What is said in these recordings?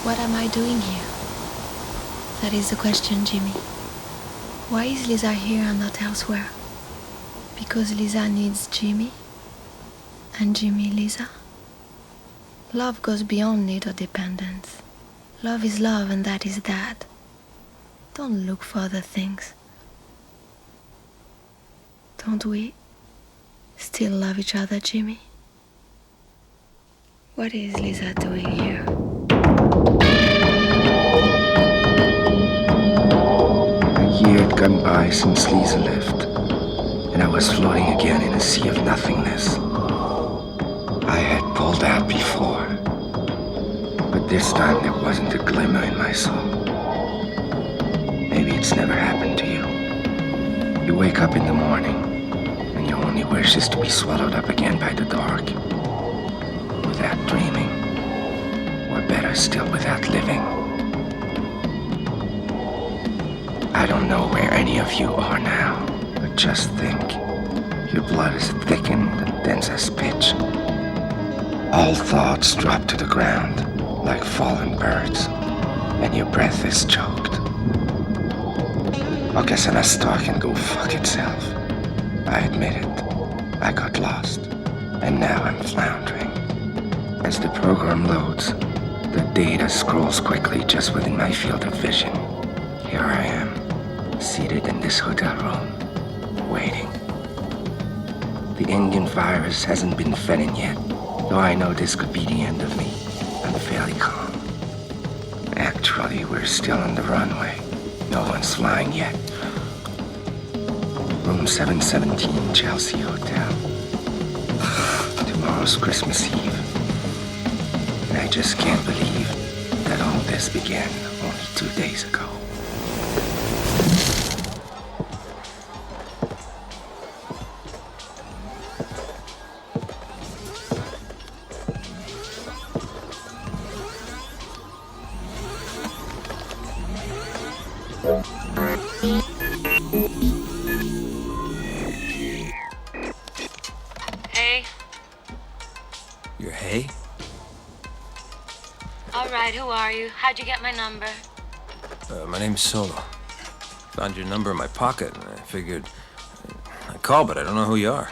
What am I doing here? That is the question, Jimmy. Why is Lisa here and not elsewhere? Because Lisa needs Jimmy? And Jimmy Lisa? Love goes beyond need or dependence. Love is love, and that is that. Don't look for other things. Don't we still love each other, Jimmy? What is Lisa doing here? A year had gone by since Lisa left, and I was floating again in a sea of nothingness. I had pulled out before, but this time there wasn't a glimmer in my soul. Maybe it's never happened to you. You wake up in the morning, and your only wish is to be swallowed up again by the dark. Without dreaming, or better still, without living. I don't know where any of you are now, but just think, your blood is thickened and dense as pitch. All thoughts drop to the ground like fallen birds, and your breath is choked. Okasana Star can go fuck itself. I admit it. I got lost, and now I'm floundering. As the program loads, the data scrolls quickly just within my field of vision. Here I am, seated in this hotel room, waiting. The Indian virus hasn't been fed in yet, though I know this could be the end of me. I'm fairly calm. Actually, we're still on the runway. No one's flying yet. Room 717, Chelsea Hotel. Tomorrow's Christmas Eve. And I just can't believe that all this began only 2 days ago. Hey. You're Hay? All right, who are you? How'd you get my number? My name's Solo. Found your number in my pocket, and I figured I'd call, but I don't know who you are.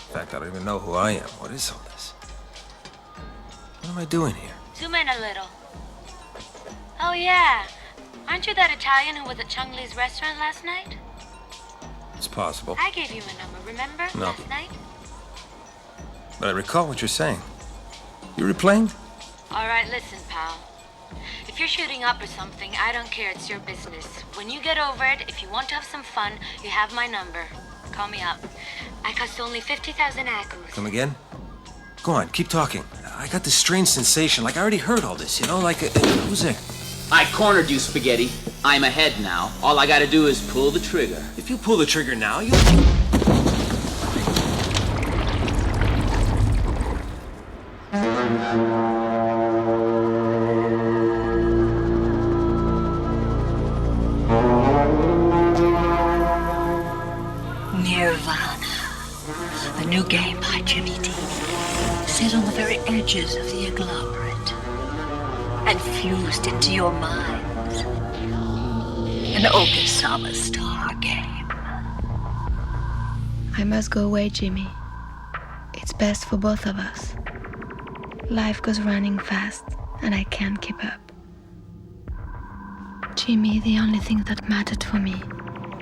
In fact, I don't even know who I am. What is all this? What am I doing here? Zoom in a little. Oh, yeah. Aren't you that Italian who was at Chung Lee's restaurant last night? It's possible. I gave you my number, remember? No. Last night? But I recall what you're saying. You replaying? All right, listen, pal. If you're shooting up or something, I don't care. It's your business. When you get over it, if you want to have some fun, you have my number. Call me up. I cost only 50,000 acres. Come again? Go on, keep talking. I got this strange sensation, like I already heard all this, you know? Like, who's there? I cornered you, Spaghetti. I'm ahead now. All I gotta do is pull the trigger. If you pull the trigger now, you... Nirvana, a new game by Jimmy D, set on the very edges of the agglomerate and fused into your minds. An Okasama Star game. I must go away, Jimmy. It's best for both of us. Life goes running fast, and I can't keep up. Jimmy, the only thing that mattered for me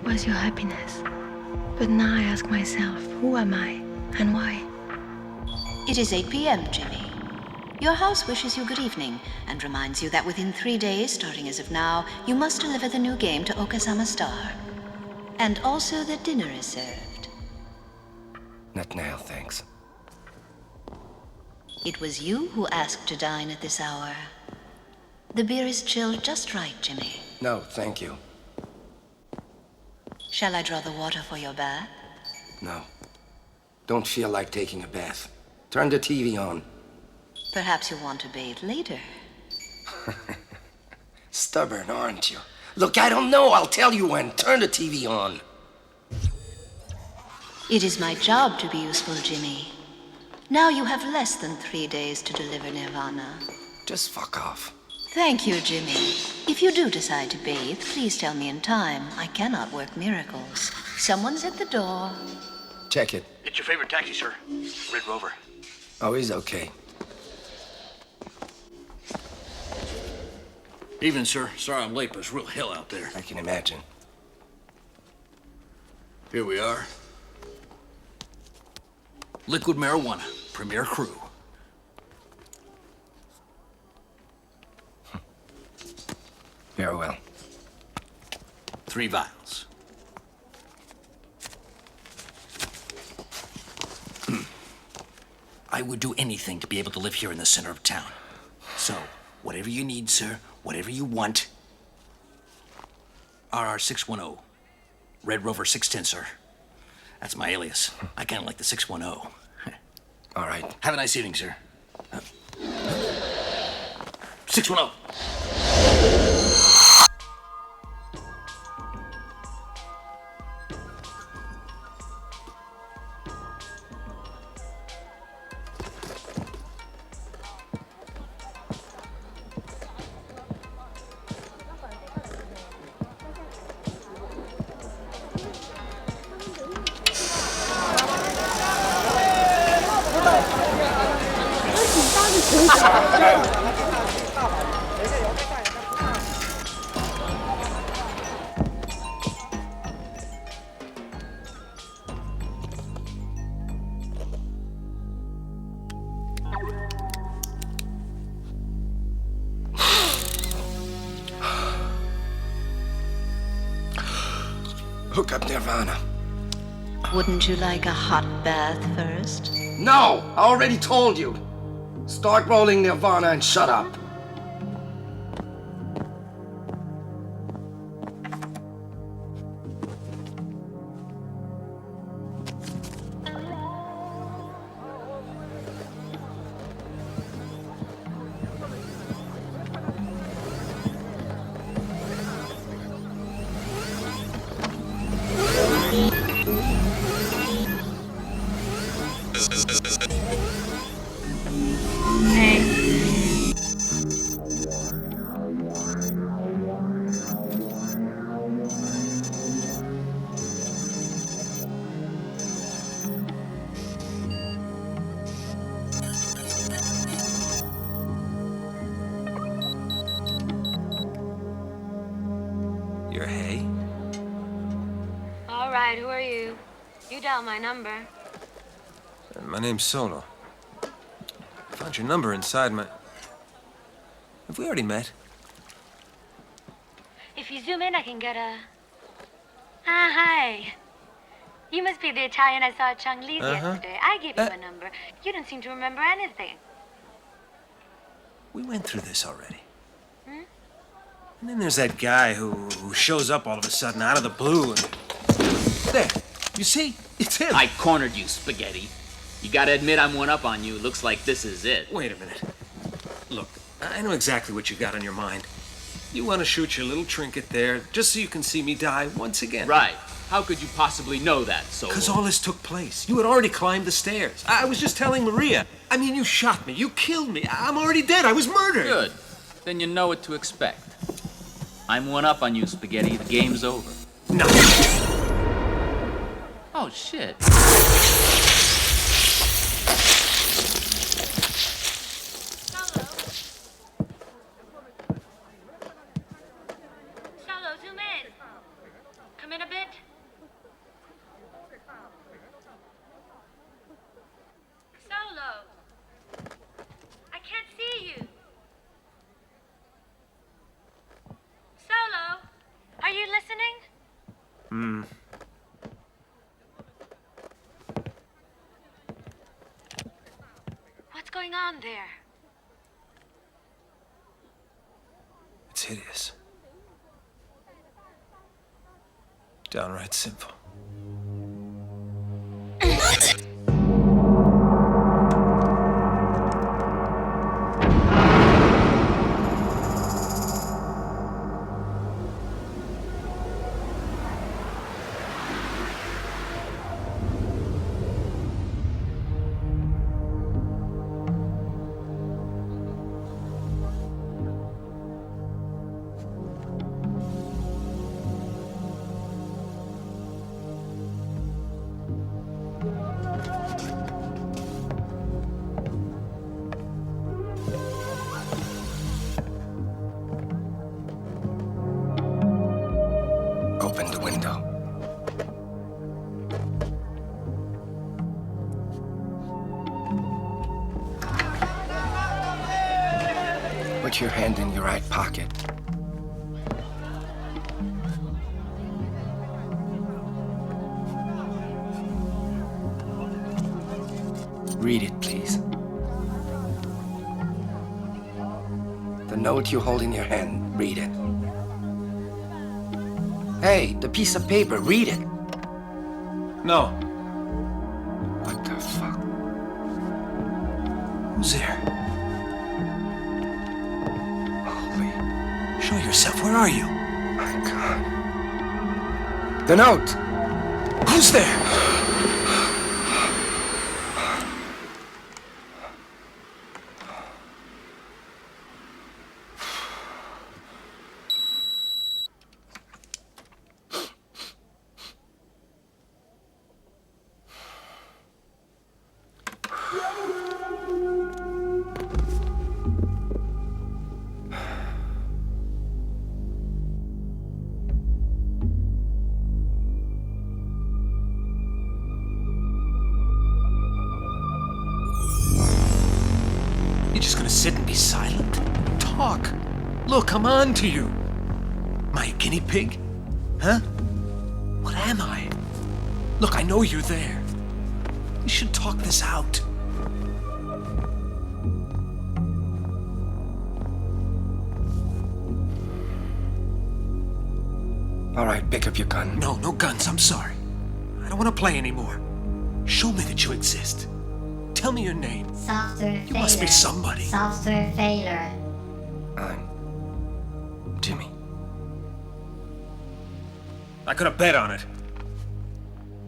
was your happiness. But now I ask myself, who am I, and why? It is 8 p.m., Jimmy. Your house wishes you good evening and reminds you that within 3 days, starting as of now, you must deliver the new game to Okasama Star. And also that dinner is served. Not now, thanks. It was you who asked to dine at this hour. The beer is chilled just right, Jimmy. No, thank you. Shall I draw the water for your bath? No. Don't feel like taking a bath. Turn the TV on. Perhaps you want to bathe later. Stubborn, aren't you? Look, I don't know. I'll tell you when. Turn the TV on. It is my job to be useful, Jimmy. Now you have less than 3 days to deliver Nirvana. Just fuck off. Thank you, Jimmy. If you do decide to bathe, please tell me in time. I cannot work miracles. Someone's at the door. Check it. It's your favorite taxi, sir. Red Rover. Oh, he's okay. Evening, sir. Sorry I'm late, but it's real hell out there. I can imagine. Here we are. Liquid marijuana. Premier crew. Very well. 3 vials. I would do anything to be able to live here in the center of town. So, whatever you need, sir, whatever you want. RR 610. Red Rover 610, sir. That's my alias. I kind of like the 610. All right. Have a nice evening, sir. 610. Hook up Nirvana. Wouldn't you like a hot bath first? No! I already told you. Start rolling Nirvana and shut up. You're Hay? All right, who are you? You dial my number. My name's Solo. I found your number inside my... Have we already met? If you zoom in, I can get a... Ah, hi. You must be the Italian I saw at Chang'li's yesterday. I gave you my number. You don't seem to remember anything. We went through this already. And then there's that guy who shows up all of a sudden out of the blue and... There, you see? It's him. I cornered you, Spaghetti. You gotta admit I'm one up on you. Looks like this is it. Wait a minute. Look, I know exactly what you got on your mind. You want to shoot your little trinket there just so you can see me die once again. Right. How could you possibly know that, Solo? Because all this took place. You had already climbed the stairs. I was just telling Maria. I mean, you shot me. You killed me. I'm already dead. I was murdered. Good. Then you know what to expect. I'm one up on you, Spaghetti. The game's over. No. Oh, shit. Solo, zoom in. Come in a bit. Solo. I can't see you. Solo, are you listening? What's going on there? It's hideous. Downright sinful. window. Put your hand in your right pocket. Read it, please. The note you hold in your hand, read it. Hey, the piece of paper, read it. No. What the fuck? Who's there? Holy, Show yourself. Where are you? my God. The note! Who's there? You're just gonna sit and be silent? Talk. Look, I'm on to you. Am I a guinea pig? Huh? What am I? Look, I know you're there. We should talk this out. All right, pick up your gun. No, no guns, I'm sorry. I don't want to play anymore. Show me that you exist. Tell me your name. Software You must be somebody. Software failure. I'm Jimmy. I could have bet on it.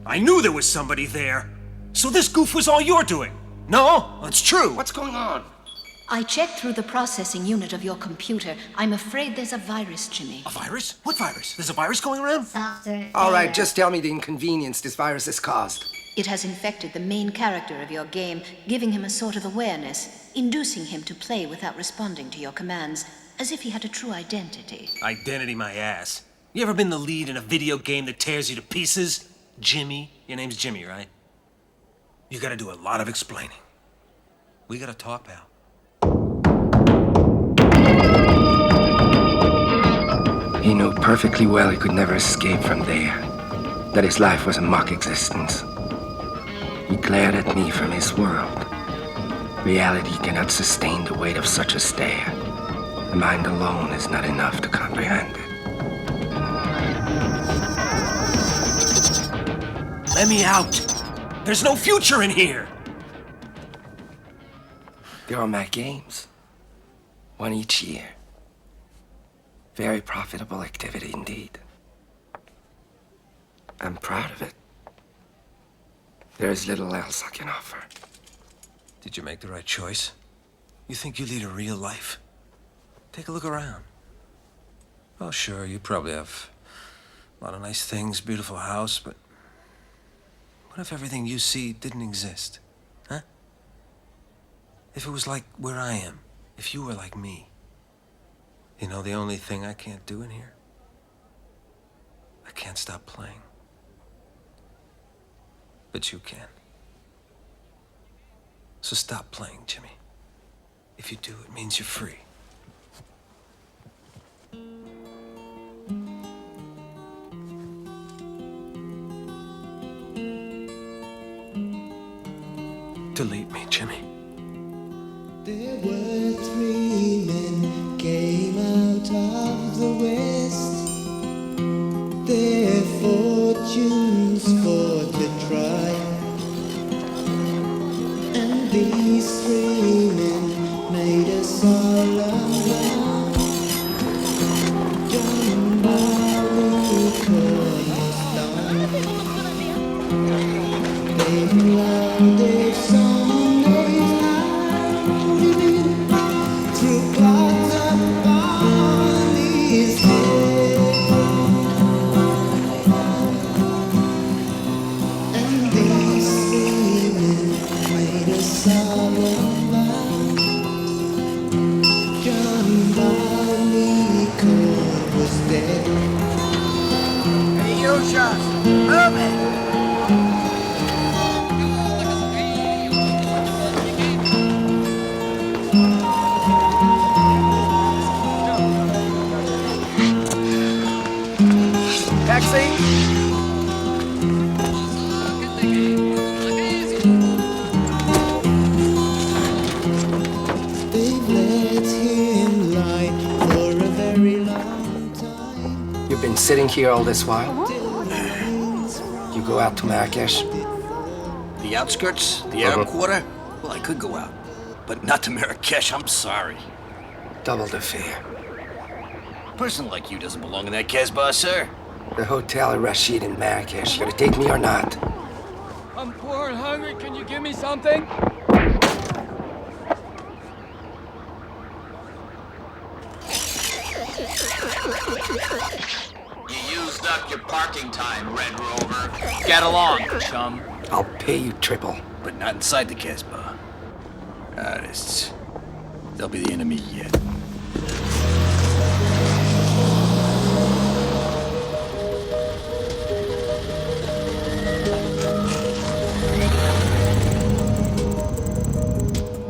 I knew there was somebody there. So this goof was all you're doing. No, it's true. What's going on? I checked through the processing unit of your computer. I'm afraid there's a virus, Jimmy. A virus? What virus? There's a virus going around? Software All right, failure. just tell me the inconvenience this virus has caused. It has infected the main character of your game, giving him a sort of awareness, inducing him to play without responding to your commands, as if he had a true identity. Identity my ass. You ever been the lead in a video game that tears you to pieces? Jimmy? Your name's Jimmy, right? You gotta do a lot of explaining. We gotta talk, pal. He knew perfectly well he could never escape from there, that his life was a mock existence. He glared at me from his world. Reality cannot sustain the weight of such a stare. The mind alone is not enough to comprehend it. Let me out! There's no future in here! There are my games. One each year. Very profitable activity indeed. I'm proud of it. There is little else I can offer. Did you make the right choice? You think you lead a real life? Take a look around. Oh, sure, you probably have a lot of nice things, beautiful house, but what if everything you see didn't exist? Huh? If it was like where I am, if you were like me. You know the only thing I can't do in here? I can't stop playing. But you can. So stop playing, Jimmy. If you do, it means you're free. Delete me, Jimmy. There were three men came out of the west. Their fortunes for to try. And these three men made a solemn vow. John Barleycorn was down. They loved their Sunday night through clouds upon his head. And these three men made a solemn vow. John Barleycorn was dead. Hey, you, muchachos. Move it. Taxi. They've let him lie for a very long time. You've been sitting here all this while? You go out to Marrakesh? The outskirts? The Arab Quarter? Well, I could go out. But not to Marrakesh, I'm sorry. Double the fare. A person like you doesn't belong in that Casbah, sir. The Hotel Al Rashid in Marrakesh. You gonna take me or not? I'm poor and hungry. Can you give me something? You used up your parking time, Red Rover. Get along, chum. I'll pay you triple. But not inside the Casbah. Artists. They'll be the enemy yet.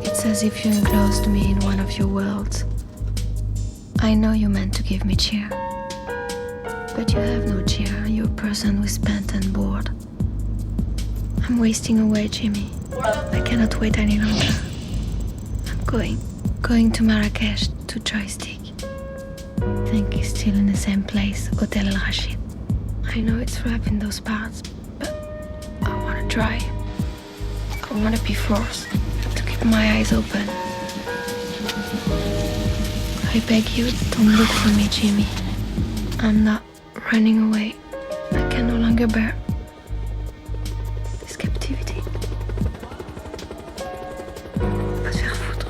It's as if you enclosed me in one of your worlds. I know you meant to give me cheer. But you have no cheer. You're a person who's spent and bored. I'm wasting away, Jimmy. I cannot wait any longer. I'm going to Marrakesh to Joystick. Think he's still in the same place, Hotel Al Rashid. I know it's rough in those parts, but I want to try. I want to be forced to keep my eyes open. I beg you, don't look for me, Jimmy. I'm not running away. I can no longer bear this captivity. Va se faire foutre.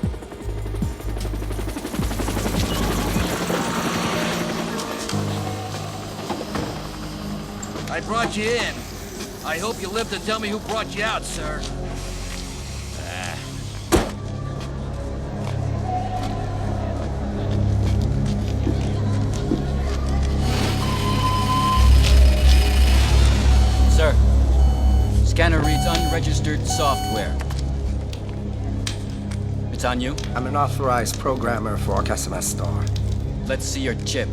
I brought you in. I hope you live to tell me who brought you out, sir. Sir, scanner reads unregistered software. It's on you? I'm an authorized programmer for Casama Star. Let's see your chip.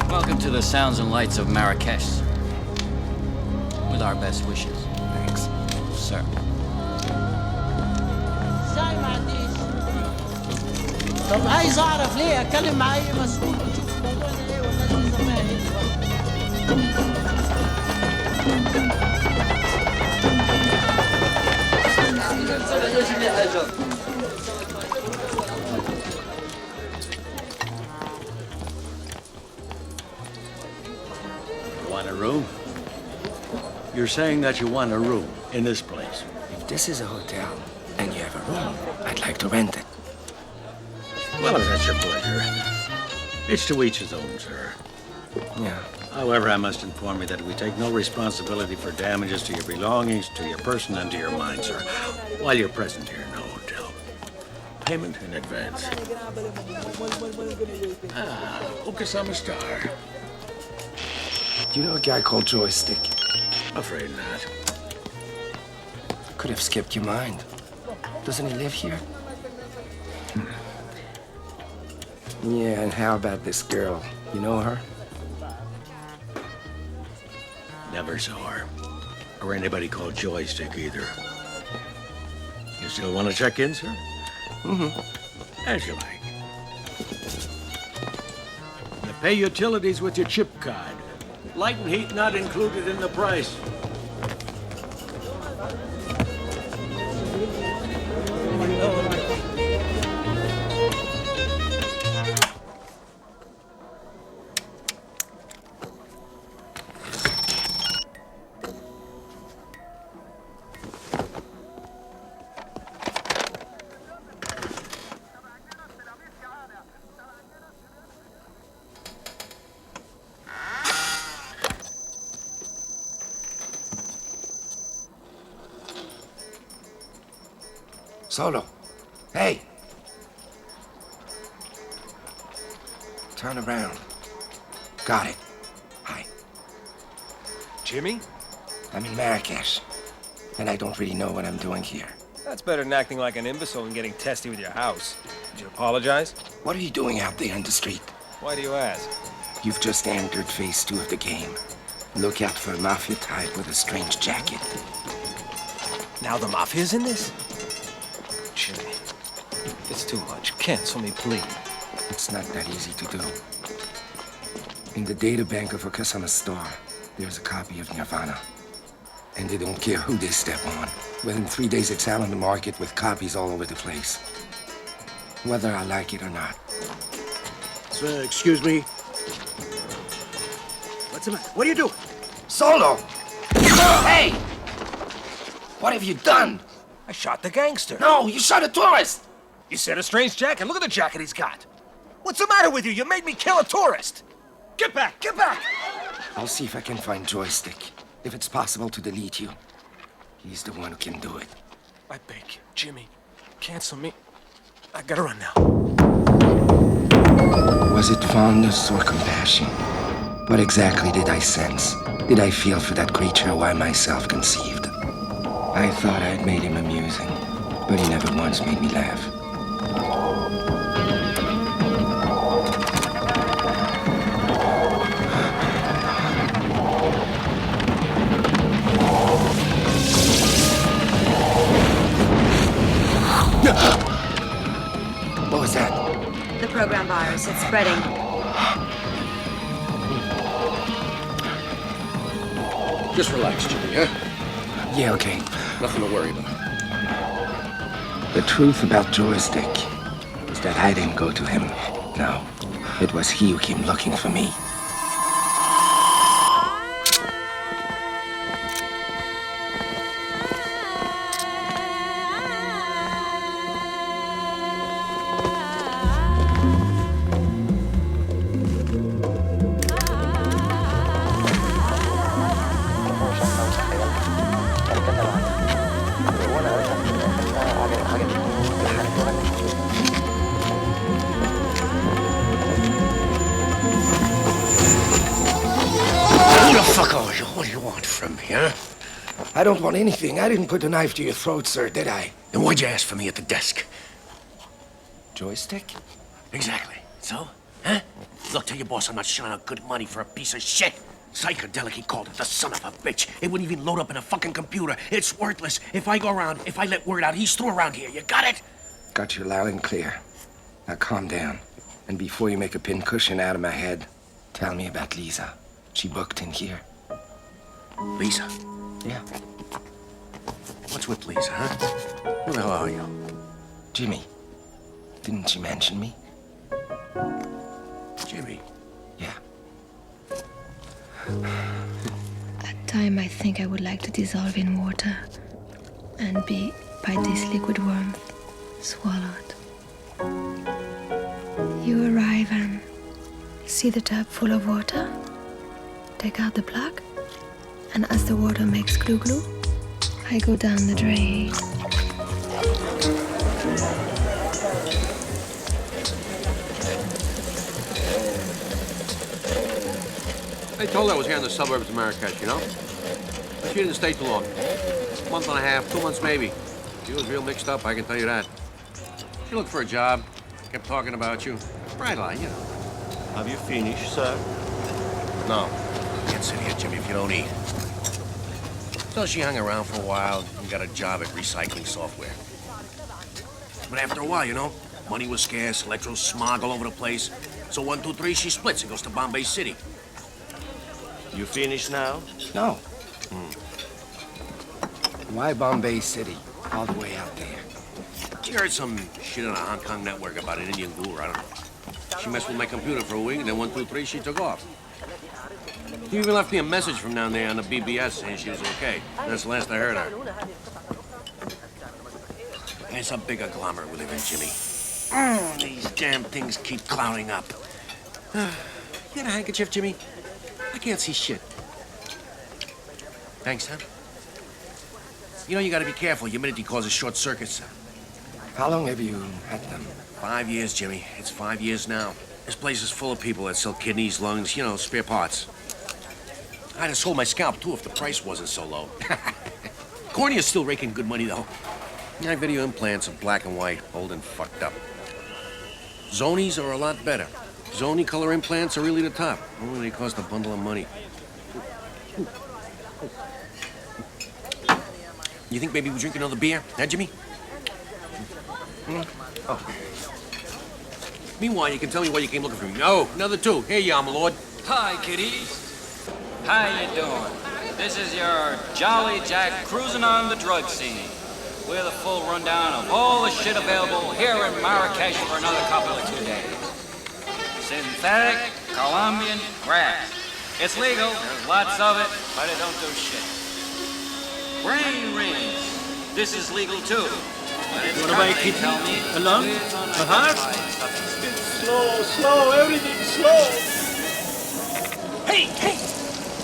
Welcome to the sounds and lights of Marrakesh. With our best wishes. Thanks. Sir. ازاي ما عنديش؟ طب عايز اعرف ليه اتكلم مع اي مسؤول واشوف الموضوع ده ايه والناس دي ذنبها ايه Want a room? You're saying that you want a room in this place? If this is a hotel and you have a room, I'd like to rent it. Well, if that's your pleasure. It's to each his own, sir. Yeah. However, I must inform you that we take no responsibility for damages to your belongings, to your person, and to your mind, sir. While you're present here in the hotel. Payment in advance. Okasama Star. Do you know a guy called Joystick? Afraid not. Could have skipped your mind. Doesn't he live here? Yeah, and how about this girl? You know her? Never saw her. Or anybody called Joystick either. You still want to check in, sir? Mm-hmm. As you like. You pay utilities with your chip card. Light and heat not included in the price. Solo. Hey! Turn around. Got it. Hi. Jimmy? I'm in Marrakesh. And I don't really know what I'm doing here. That's better than acting like an imbecile and getting testy with your house. Did you apologize? What are you doing out there in the street? Why do you ask? You've just entered phase 2 of the game. Look out for a mafia type with a strange jacket. Now the mafia's in this? Jimmy, it's too much. Cancel me, please. It's not that easy to do. In the databank of Okasama Star, there's a copy of Nirvana. And they don't care who they step on. Within 3 days, it's out on the market with copies all over the place. Whether I like it or not. Sir, excuse me. What's the matter? What are you doing? Solo! Hey! What have you done? I shot the gangster. No, you shot a tourist! You said a strange jacket. Look at the jacket he's got. What's the matter with you? You made me kill a tourist. Get back! Get back! I'll see if I can find Joystick. If it's possible to delete you. He's the one who can do it. I beg you, Jimmy. Cancel me. I gotta run now. Was it fondness or compassion? What exactly did I sense? Did I feel for that creature who I myself conceived? I thought I'd made him amusing, but he never once made me laugh. What was that? The program virus, it's spreading. Just relax, Jimmy, huh? Yeah, okay. Nothing to worry about. The truth about Joystick is that I didn't go to him. No, it was he who came looking for me. What do you want from me, huh? I don't want anything. I didn't put a knife to your throat, sir, did I? Then why'd you ask for me at the desk? Joystick? Exactly. So? Huh? Look, tell your boss I'm not shelling out good money for a piece of shit. Psychedelic, he called it, the son of a bitch. It wouldn't even load up in a fucking computer. It's worthless. If I let word out, he's through around here. You got it? Got you loud and clear. Now calm down. And before you make a pincushion out of my head, tell me about Lisa. She booked in here. Lisa? Yeah. What's with Lisa, huh? Who the hell are you? Jimmy. Didn't you mention me? Jimmy? Yeah. At time, I think I would like to dissolve in water and be, by this liquid warmth, swallowed. You arrive and see the tub full of water, take out the plug, and as the water makes glue-glue, I go down the drain. I told her I was here in the suburbs of Marrakesh, you know? But she didn't stay too long. A month and a half, 2 months maybe. She was real mixed up, I can tell you that. She looked for a job, kept talking about you. Bright eye, you know. Have you finished, sir? No. Can't sit here, Jimmy, if you don't eat. So she hung around for a while and got a job at recycling software. But after a while, you know, money was scarce, electro smog all over the place. So 1, 2, 3, she splits and goes to Bombay City. You finished now? No. Why Bombay City? All the way out there. She heard some shit on a Hong Kong network about an Indian guru, I don't know. She messed with my computer for a week, and then 1, 2, 3, she took off. She even left me a message from down there on the BBS saying she was okay. That's the last I heard of her. It's a big agglomerate we live in, Jimmy. These damn things keep clouding up. You got a handkerchief, Jimmy? I can't see shit. Thanks, huh? You know you gotta be careful. Humidity causes short circuits. How long have you had them? 5 years, Jimmy. It's 5 years now. This place is full of people that sell kidneys, lungs, you know, spare parts. I'd have sold my scalp, too, if the price wasn't so low. Cornea's still raking good money, though. My video implants are black and white, old and fucked up. Zonies are a lot better. Zoni color implants are really the top. Only they cost a bundle of money. You think maybe we drink another beer? Huh, Jimmy? Oh. Meanwhile, you can tell me why you came looking for me. Oh, another two. Here you are, my lord. Hi, kiddies. How you doing? This is your Jolly Jack cruising on the drug scene with a full rundown of all the shit available here in Marrakesh for another couple of 2 days. Synthetic Colombian grass. It's legal, there's lots of it, but it don't do shit. Brain rings. This is legal too. But it's What about they tell me, a lung? A heart? Slow, everything slow. Hey!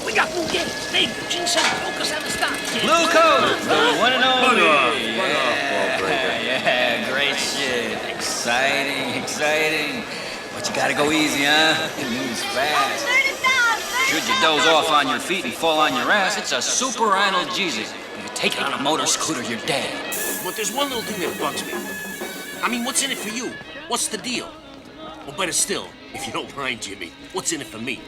We got new games. Name, Ginseng, focus on the start. Blue Code, the one and only. Yeah, Yeah, great shit. Exciting. But you gotta go easy, huh? It moves fast. Should you doze off on your feet and fall on your ass, it's a super analgesic. If you take it on a motor scooter, you're dead. But there's one little thing that bugs me. I mean, what's in it for you? What's the deal? Or better still, if you don't mind, Jimmy, what's in it for me?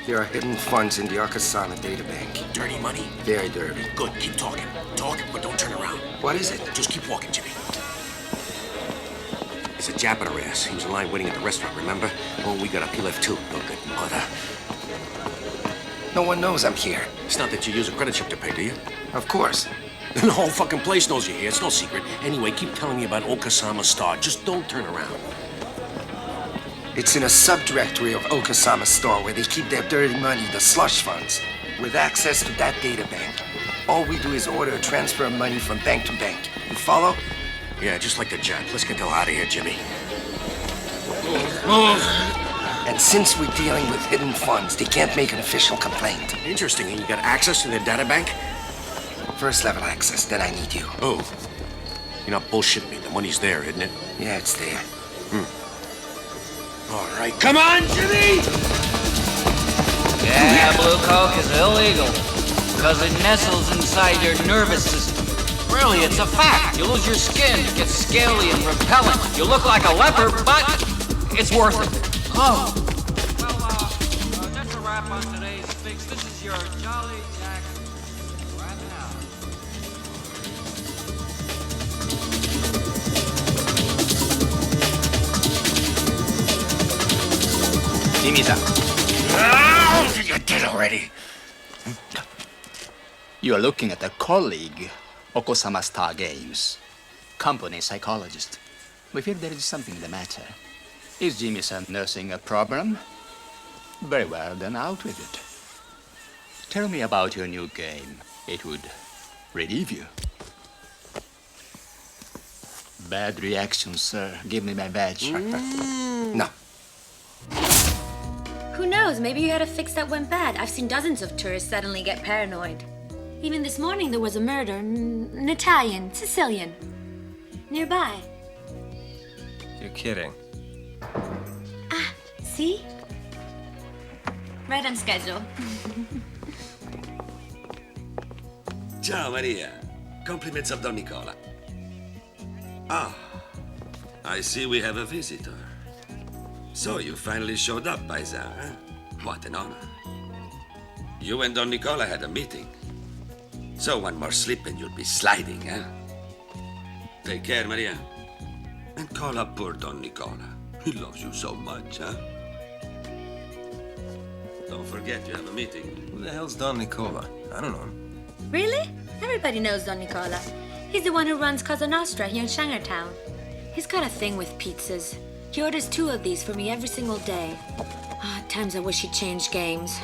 There are hidden funds in the Okasama databank. Dirty money? Very dirty. Good, keep talking. Talk, but don't turn around. What is it? Just keep walking, Jimmy. It's a Jap in our ass. He was in line waiting at the restaurant, remember? Oh, we got up, he left too. No good mother. No one knows I'm here. It's not that you use a credit chip to pay, do you? Of course. The whole fucking place knows you're here. It's no secret. Anyway, keep telling me about Okasama Star. Just don't turn around. It's in a subdirectory of Okasama Store where they keep their dirty money, the slush funds. With access to that data bank, all we do is order a transfer of money from bank to bank. You follow? Yeah, just like the Jap. Let's get the hell out of here, Jimmy. And since we're dealing with hidden funds, they can't make an official complaint. Interesting. And you got access to their data bank? First level access, then I need you. Oh. You're not bullshitting me. The money's there, isn't it? Yeah, it's there. All right. Come on, Jimmy! Yeah, blue coke is illegal because it nestles inside your nervous system. Really, it's a fact. You lose your skin, it gets scaly and repellent. You look like a leper, but it's worth it. Oh. Well, that's a wrap on today's fix. This is your Jolly Jack. Right now. Jimmy-san. Oh, you're dead already. You are looking at a colleague, Okasama Star Games, company psychologist. We feel there is something the matter. Is Jimmy-san nursing a problem? Very well, then out with it. Tell me about your new game. It would relieve you. Bad reaction, sir. Give me my badge. No. Who knows? Maybe you had a fix that went bad. I've seen dozens of tourists suddenly get paranoid. Even this morning there was a murder, an Italian, Sicilian, nearby. You're kidding. Ah, see? Right on schedule. Ciao, Maria. Compliments of Don Nicola. Ah, I see we have a visitor. So you finally showed up, Paisa, huh? What an honor. You and Don Nicola had a meeting. So one more slip and you'll be sliding, huh? Take care, Maria. And call up poor Don Nicola. He loves you so much, huh? Don't forget you have a meeting. Who the hell's Don Nicola? I don't know him. Really? Everybody knows Don Nicola. He's the one who runs Cosa Nostra here in Shanghai. He's got a thing with pizzas. He orders 2 of these for me every single day. Ah, at times I wish he'd changed games.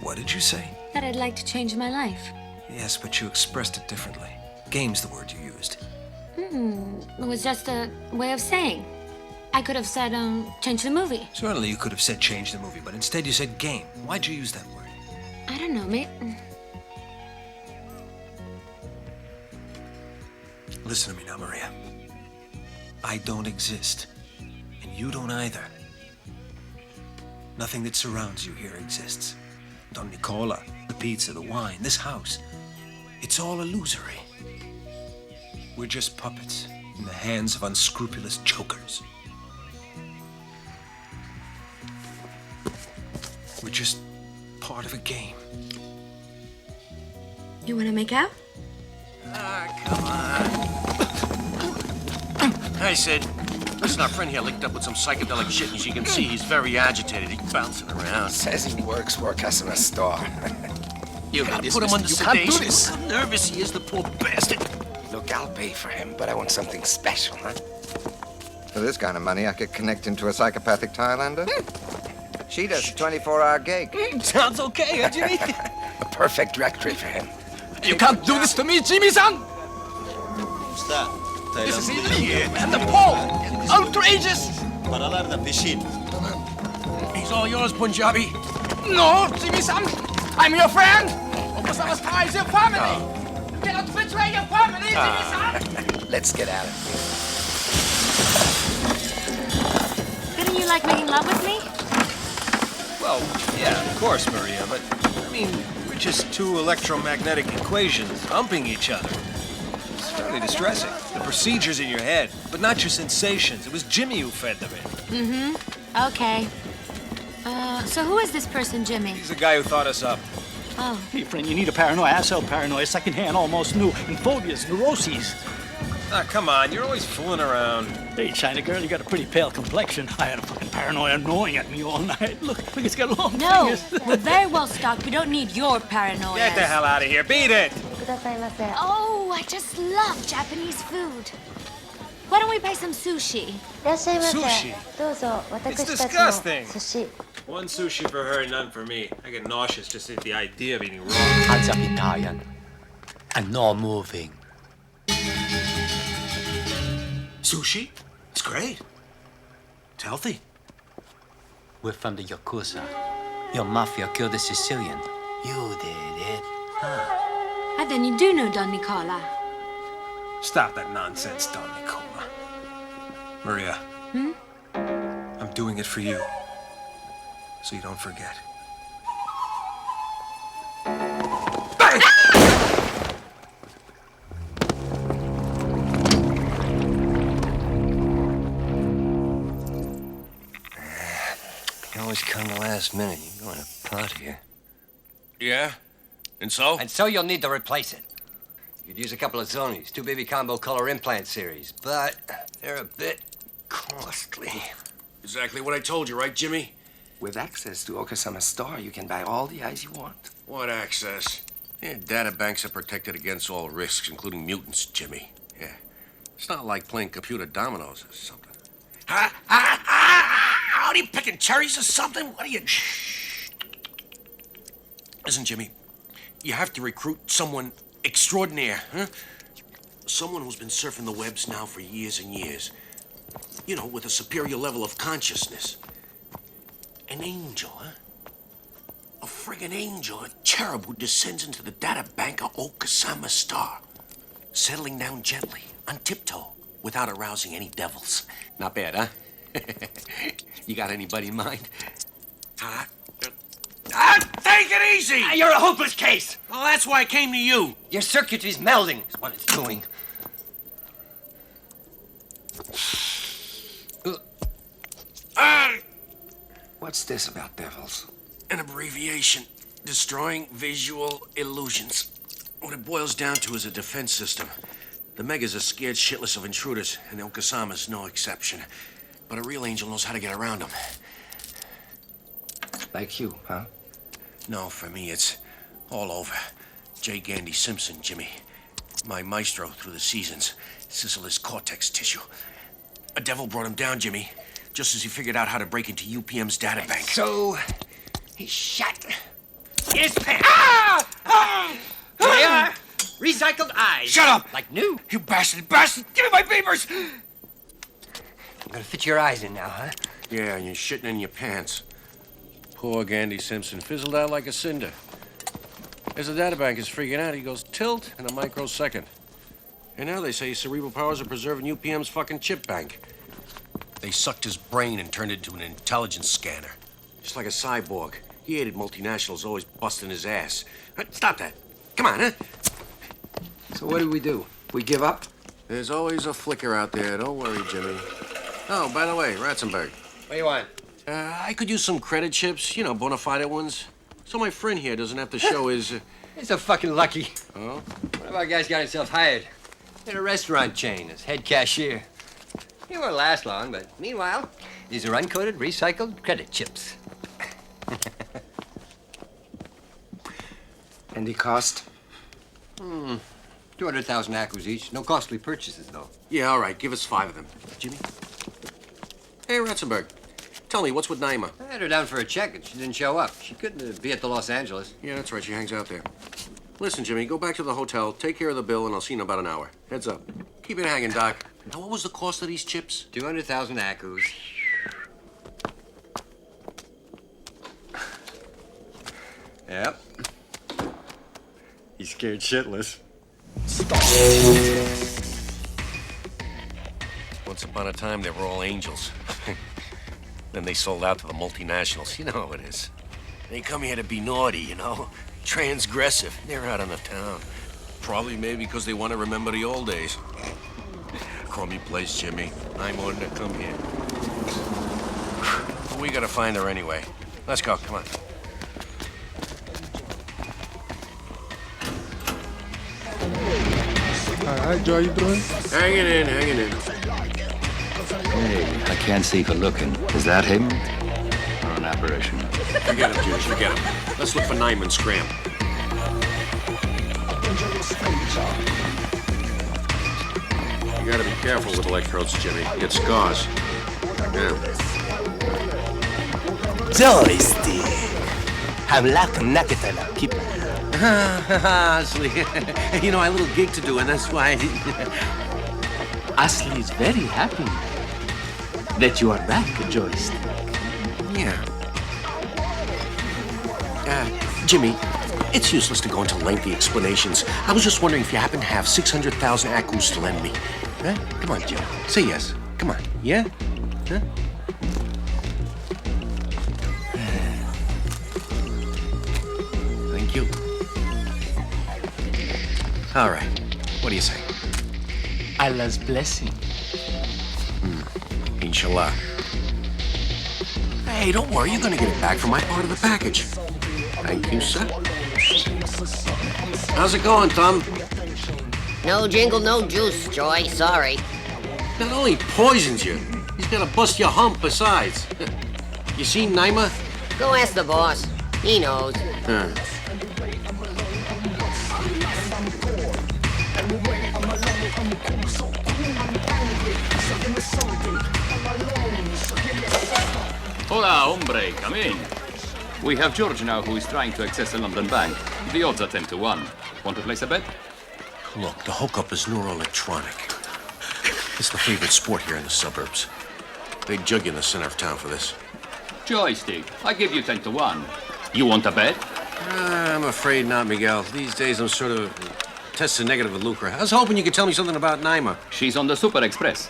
What did you say? That I'd like to change my life. Yes, but you expressed it differently. Game's the word you used. It was just a way of saying. I could have said, change the movie. Certainly you could have said change the movie, but instead you said game. Why'd you use that word? I don't know, Listen to me now, Maria. I don't exist, and you don't either. Nothing that surrounds you here exists. Don Nicola, the pizza, the wine, this house. It's all illusory. We're just puppets in the hands of unscrupulous jokers. We're just part of a game. You want to make out? Come on. Hey, Sid. Listen, our friend here linked up with some psychedelic shit, and as you can see, he's very agitated. He's bouncing around. Says he works for a customer store. You gotta put him under sedation. Look how nervous he is, the poor bastard. Look, I'll pay for him, but I want something special, huh? For this kind of money, I could connect him to a psychopathic Thailander. She does a 24-hour gig. Sounds okay, huh, Jimmy? A perfect directory for him. You can't do this to me, Jimmy-san! What's that? This is illegal and appalling and outrageous! Para hablar de piscina. He's all yours, Punjabi. No, Jimmy-san! I'm your friend! Okasama Star is your family! You cannot betray your family, Jimmy-san! Let's get out of here. Didn't you like making love with me? Well, yeah, of course, Maria, but, I mean, we're just two electromagnetic equations humping each other. It's fairly distressing. The procedure's in your head, but not your sensations. It was Jimmy who fed them in. Mm-hmm. Okay. So who is this person, Jimmy? He's the guy who thought us up. Oh. Hey, friend, you need a paranoia, asshole paranoia, secondhand, almost new, and phobias, neuroses. Ah, come on, you're always fooling around. Hey, China girl, you got a pretty pale complexion. I had a fucking paranoia gnawing at me all night. Look, it's got long No, fingers. we're very well stocked. We don't need your paranoia. Get the hell out of here. Beat it. Oh, I just love Japanese food. Why don't we buy some sushi? Sushi? It's disgusting. One sushi for her, none for me. I get nauseous just at the idea of eating raw. Hands up, Italian. And no moving. Sushi? It's great. It's healthy. We're from the Yakuza. Your mafia killed a Sicilian. You did it. And then you do know Don Nicola. Stop that nonsense, Don Nicola. Maria. Hmm? I'm doing it for you. So you don't forget. You always come the last minute. You're going to pot here. Yeah? And so? And so you'll need to replace it. You could use a couple of Zonies, 2 baby combo color implant series, but they're a bit costly. Exactly what I told you, right, Jimmy? With access to Okasama Star, you can buy all the eyes you want. What access? Yeah, data banks are protected against all risks, including mutants, Jimmy. Yeah. It's not like playing computer dominoes or something. Are you picking cherries or something? What are you... Listen, Jimmy, you have to recruit someone extraordinaire, huh? Someone who's been surfing the webs now for years and years. You know, with a superior level of consciousness. An angel, huh? A friggin' angel, a cherub who descends into the data bank of Okasama Star, settling down gently, on tiptoe, without arousing any devils. Not bad, huh? You got anybody in mind? Take it easy! You're a hopeless case! Well, that's why I came to you. Your circuitry's melding, is what it's doing. What's this about devils? An abbreviation. Destroying visual illusions. What it boils down to is a defense system. The Megas are scared shitless of intruders, and the Okasama's no exception. But a real angel knows how to get around them. Like you, huh? No, for me, it's all over. J. Gandy Simpson, Jimmy. My maestro through the seasons. Sizzle cortex tissue. A devil brought him down, Jimmy, just as he figured out how to break into UPM's databank. So, he shot his pants. Yeah, recycled eyes. Shut up! Like new. You bastard! Give me my papers! I'm gonna fit your eyes in now, huh? Yeah, and you're shitting in your pants. Poor Gandy Simpson fizzled out like a cinder. As the databank is freaking out, he goes tilt in a microsecond. And now they say cerebral powers are preserving UPM's fucking chip bank. They sucked his brain and turned it into an intelligence scanner. Just like a cyborg. He hated multinationals always busting his ass. Stop that. Come on, huh? So what do? We give up? There's always a flicker out there. Don't worry, Jimmy. Oh, by the way, Ratzenberg. What do you want? I could use some credit chips, you know, bona fide ones. So my friend here doesn't have to show his... He's so fucking lucky. Oh? One of our guys got himself hired in a restaurant chain as head cashier. He won't last long, but meanwhile, these are uncoated, recycled credit chips. And the cost? 200,000 acus each. No costly purchases, though. Yeah, all right. Give us 5 of them. Jimmy? Hey, Ratzenberg. Tell me, what's with Naima? I had her down for a check, and she didn't show up. She couldn't be at the Los Angeles. Yeah, that's right. She hangs out there. Listen, Jimmy, go back to the hotel, take care of the bill, and I'll see you in about an hour. Heads up. Keep it hanging, Doc. Now, what was the cost of these chips? 200,000 acus. Yep. He's scared shitless. Once upon a time, they were all angels. Then they sold out to the multinationals. You know how it is. They come here to be naughty, you know? Transgressive. They're out on the town. Probably maybe because they want to remember the old days. Crummy place, Jimmy. I'm on to come here. We gotta find her anyway. Let's go, come on. Hi, Joe, how you doing? Hanging in, hanging in. Hey, I can't see for looking. Is that him? Or an apparition? Forget him, Judas, forget him. Let's look for Nyman Scram. You gotta be careful with electrodes, Jimmy. Get scars. Yeah. Joystick. Hamlak nakitala keep. Ashley, you know, I had a little gig to do, and that's why... Ashley is very happy that you are back, Joystick. Yeah. Jimmy, it's useless to go into lengthy explanations. I was just wondering if you happen to have 600,000 acus to lend me. Huh? Come on, Jim. Say yes. Come on. Yeah? Huh? Thank you. All right. What do you say? Allah's blessing. Inshallah. Hey, don't worry. You're gonna get it back for my part of the package. Thank you, sir. How's it going, Tom? No jingle, no juice, Joy. Sorry. Not only poisons you, he's gonna bust your hump besides. You seen Naima? Go ask the boss. He knows. Hola, hombre, come in. We have George now who is trying to access the London bank. The odds are 10 to 1. Want to place a bet? Look, the hookup is neuroelectronic. It's the favorite sport here in the suburbs. They jug you in the center of town for this. Joystick, I give you 10 to 1. You want a bet? I'm afraid not, Miguel. These days I'm sort of tested negative with Lucre. I was hoping you could tell me something about Naima. She's on the Super Express.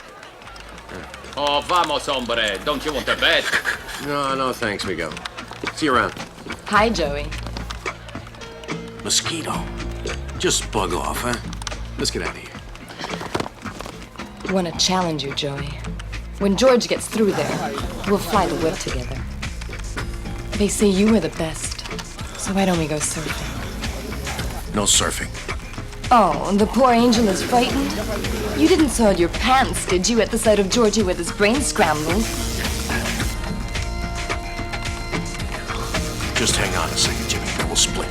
Oh, vamos, hombre. Don't you want a bet? No, thanks, Miguel. See you around. Hi, Joey. Mosquito. Just bug off, huh? Let's get out of here. I want to challenge you, Joey. When George gets through there, we'll fly the whip together. They say you are the best, so why don't we go surfing? No surfing. Oh, the poor angel is frightened? You didn't soil your pants, did you, at the sight of Georgie with his brain scrambled? Just hang on a second, Jimmy, and we'll split.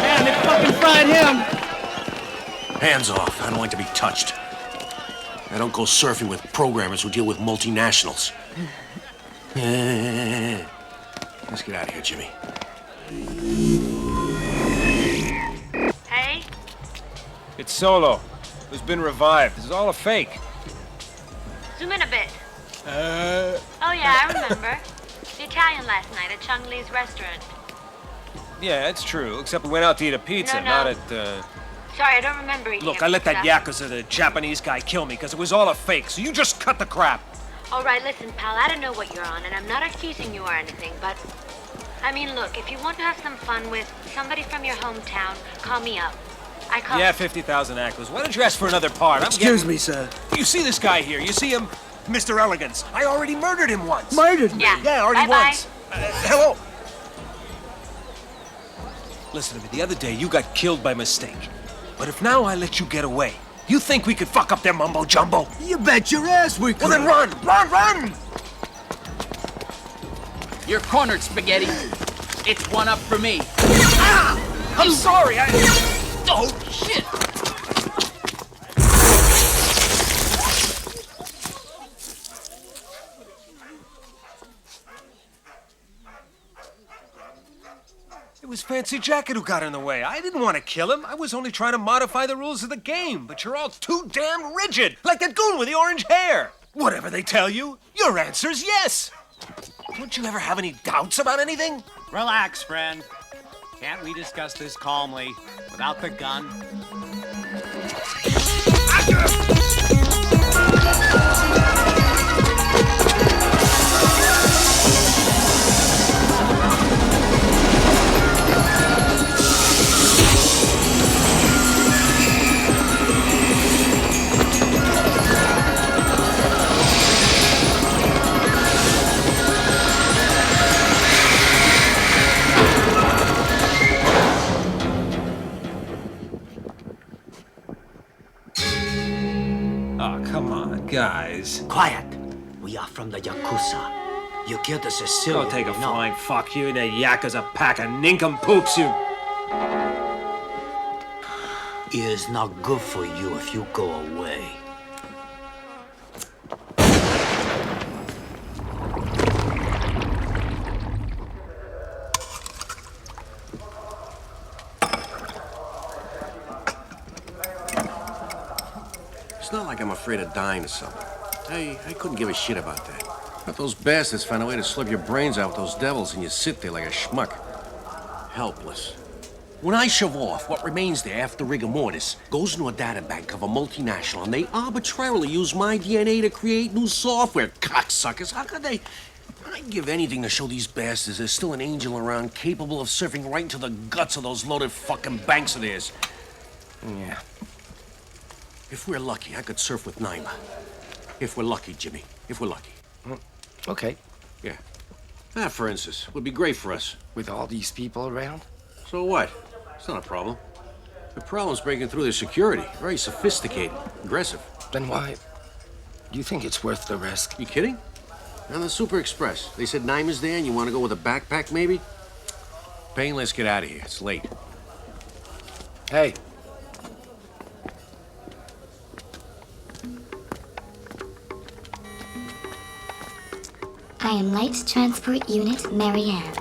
Man, they fucking fried him. Hands off. I don't like to be touched. I don't go surfing with programmers who deal with multinationals. Let's get out of here, Jimmy. Hey? It's Solo, who's been revived. This is all a fake. Zoom in a bit. Oh yeah, I remember. The Italian last night at Chung Lee's restaurant. Yeah, it's true. Except we went out to eat a pizza, No. not at, Sorry, I don't remember eating Look, a I let that pizza. Yakuza, the Japanese guy, kill me because it was all a fake, so you just cut the crap. All right, listen, pal, I don't know what you're on, and I'm not accusing you or anything, but... I mean, look, if you want to have some fun with somebody from your hometown, call me up. I call... Yeah, 50,000 acres. Why don't you ask for another part? Excuse me, sir. You see this guy here? You see him? Mr. Elegance. I already murdered him once. Murdered me? Yeah, already bye-bye. once. Hello. Listen to me. The other day, you got killed by mistake. But if now I let you get away, you think we could fuck up their mumbo-jumbo? You bet your ass we could. Well, then run! Run, run! You're cornered, Spaghetti. It's one up for me. Ah! I'm sorry, Oh, shit! It was Fancy Jacket who got in the way. I didn't want to kill him. I was only trying to modify the rules of the game. But you're all too damn rigid, like that goon with the orange hair. Whatever they tell you, your answer's yes. Don't you ever have any doubts about anything? Relax, friend. Can't we discuss this calmly, without the gun? Oh, come on, guys. Quiet. We are from the Yakuza. You killed a Sicilian. Go take a no. flying fuck. You and that Yakuza pack of nincompoops, you... It is not good for you if you go away. It's not like I'm afraid of dying or something. I couldn't give a shit about that. But those bastards found a way to slip your brains out with those devils and you sit there like a schmuck. Helpless. When I shove off, what remains there after rigor mortis goes into a databank of a multinational, and they arbitrarily use my DNA to create new software. Cocksuckers, how could they? I'd give anything to show these bastards there's still an angel around capable of surfing right into the guts of those loaded fucking banks of theirs. Yeah. If we're lucky, I could surf with Naima. If we're lucky, Jimmy. If we're lucky. Okay. Yeah. For instance, would be great for us. With all these people around? So what? It's not a problem. The problem's breaking through their security. Very sophisticated, aggressive. Then why? Do you think it's worth the risk? You kidding? On the Super Express, they said Naima's there and you want to go with a backpack, maybe? Payne, let's get out of here. It's late. Hey. I am Light Transport Unit Marianne.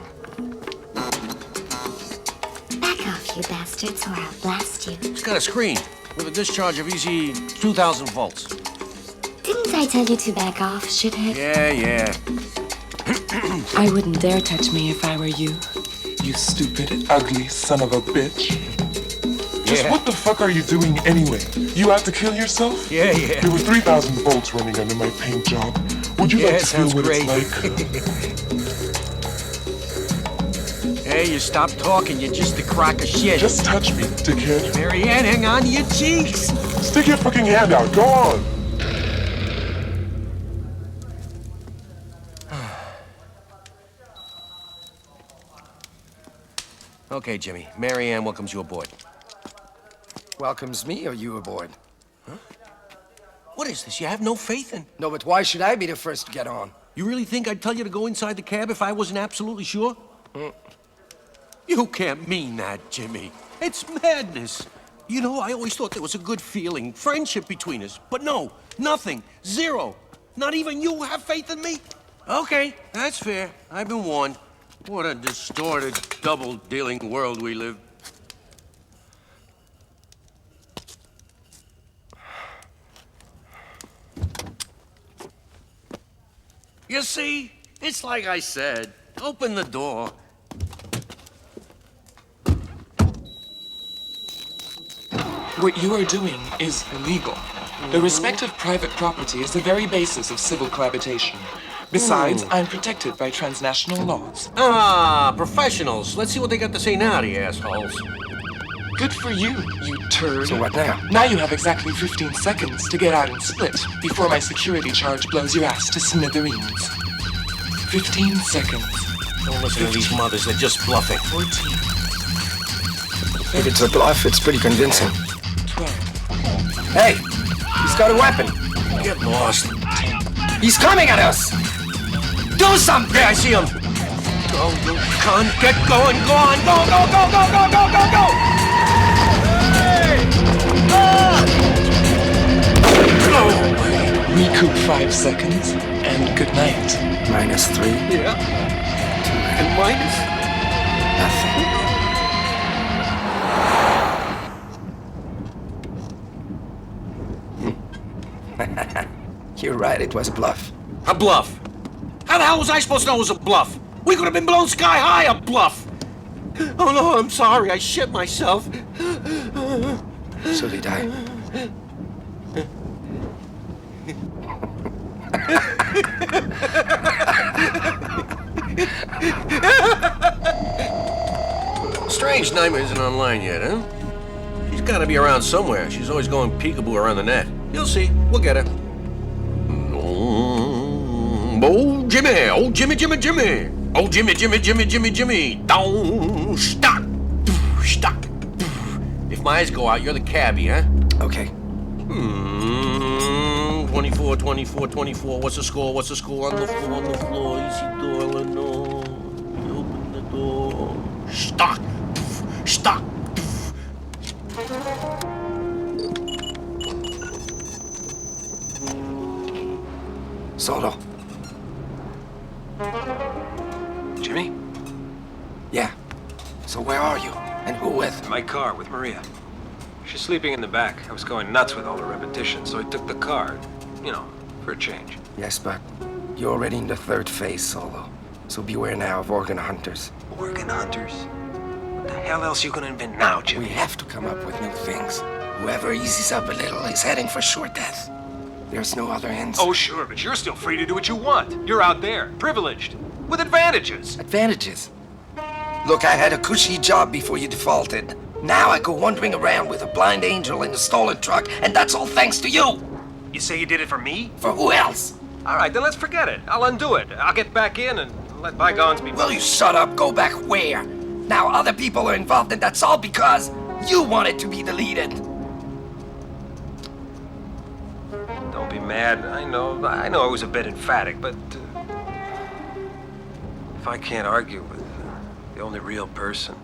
Back off, you bastards, or I'll blast you. It's got a screen with a discharge of easy 2,000 volts. Didn't I tell you to back off, shithead? Yeah. I wouldn't dare touch me if I were you. You stupid, ugly son of a bitch. Just what the fuck are you doing anyway? You out to kill yourself? Yeah. There were 3,000 volts running under my paint job. Would you like to feel what it's like? Hey, you stop talking. You're just a crock of shit. Just touch me, dickhead. Marianne, hang on to your cheeks. Stick your fucking hand out. Go on. Okay, Jimmy. Marianne welcomes you aboard. Welcomes me or you aboard? Huh? What is this? You have no faith in? No, but why should I be the first to get on? You really think I'd tell you to go inside the cab if I wasn't absolutely sure? You can't mean that, Jimmy. It's madness. You know, I always thought there was a good feeling, friendship between us. But no, nothing. Zero. Not even you have faith in me? Okay, that's fair. I've been warned. What a distorted, double-dealing world we live. You see, it's like I said. Open the door. What you are doing is illegal. The respect of private property is the very basis of civil cohabitation. Besides, I'm protected by transnational laws. Ah, professionals. Let's see what they got to say now, the assholes. Good for you, you turd. So what now? Now you have exactly 15 seconds to get out and split before my security charge blows your ass to smithereens. 15 seconds. Don't listen to these mothers, they're just bluffing. 14. If it's a bluff, it's pretty convincing. 12. Hey, he's got a weapon. Get lost. He's coming at us. Do something. Yeah, I see him. Go, you cunt. Get going. Go on. Go, go, go, go, go, go, go, go. Hey! Ah! Recoup 5 seconds, and good night. -3. Yeah. And minus? Nothing. You're right, it was a bluff. A bluff? How the hell was I supposed to know it was a bluff? We could have been blown sky high, a bluff! Oh no, I'm sorry, I shit myself. So did I. Strange Nightmare isn't online yet, huh? She's gotta be around somewhere. She's always going peekaboo around the net. You'll see. We'll get her. Oh, Jimmy! Oh, Jimmy, Jimmy, Jimmy! Oh, Jimmy, Jimmy, Jimmy, Jimmy, Jimmy! Down, stuck, stuck. If my eyes go out, you're the cabbie, huh? Okay. 24, 24, 24. What's the score? What's the score? On the floor. Easy door, Eleanor. Open the door. Stuck, stuck. Solo. Jimmy? Yeah. So where are you? And who with? In my car with Maria. She's sleeping in the back. I was going nuts with all the repetition, so I took the car. You know, for a change. Yes, but you're already in the 3rd phase, Solo. So beware now of organ hunters. Organ hunters? What the hell else are you gonna invent now, Jimmy? We have to come up with new things. Whoever eases up a little is heading for sure death. There's no other ends. Oh, sure, but you're still free to do what you want. You're out there, privileged, with advantages. Advantages? Look, I had a cushy job before you defaulted. Now I go wandering around with a blind angel in a stolen truck, and that's all thanks to you! You say you did it for me? For who else? All right, then let's forget it. I'll undo it. I'll get back in and let bygones be... Will you shut up? Go back where? Now other people are involved, and that's all because you wanted to be deleted. Don't be mad. I know I was a bit emphatic, but... if I can't argue with the only real person,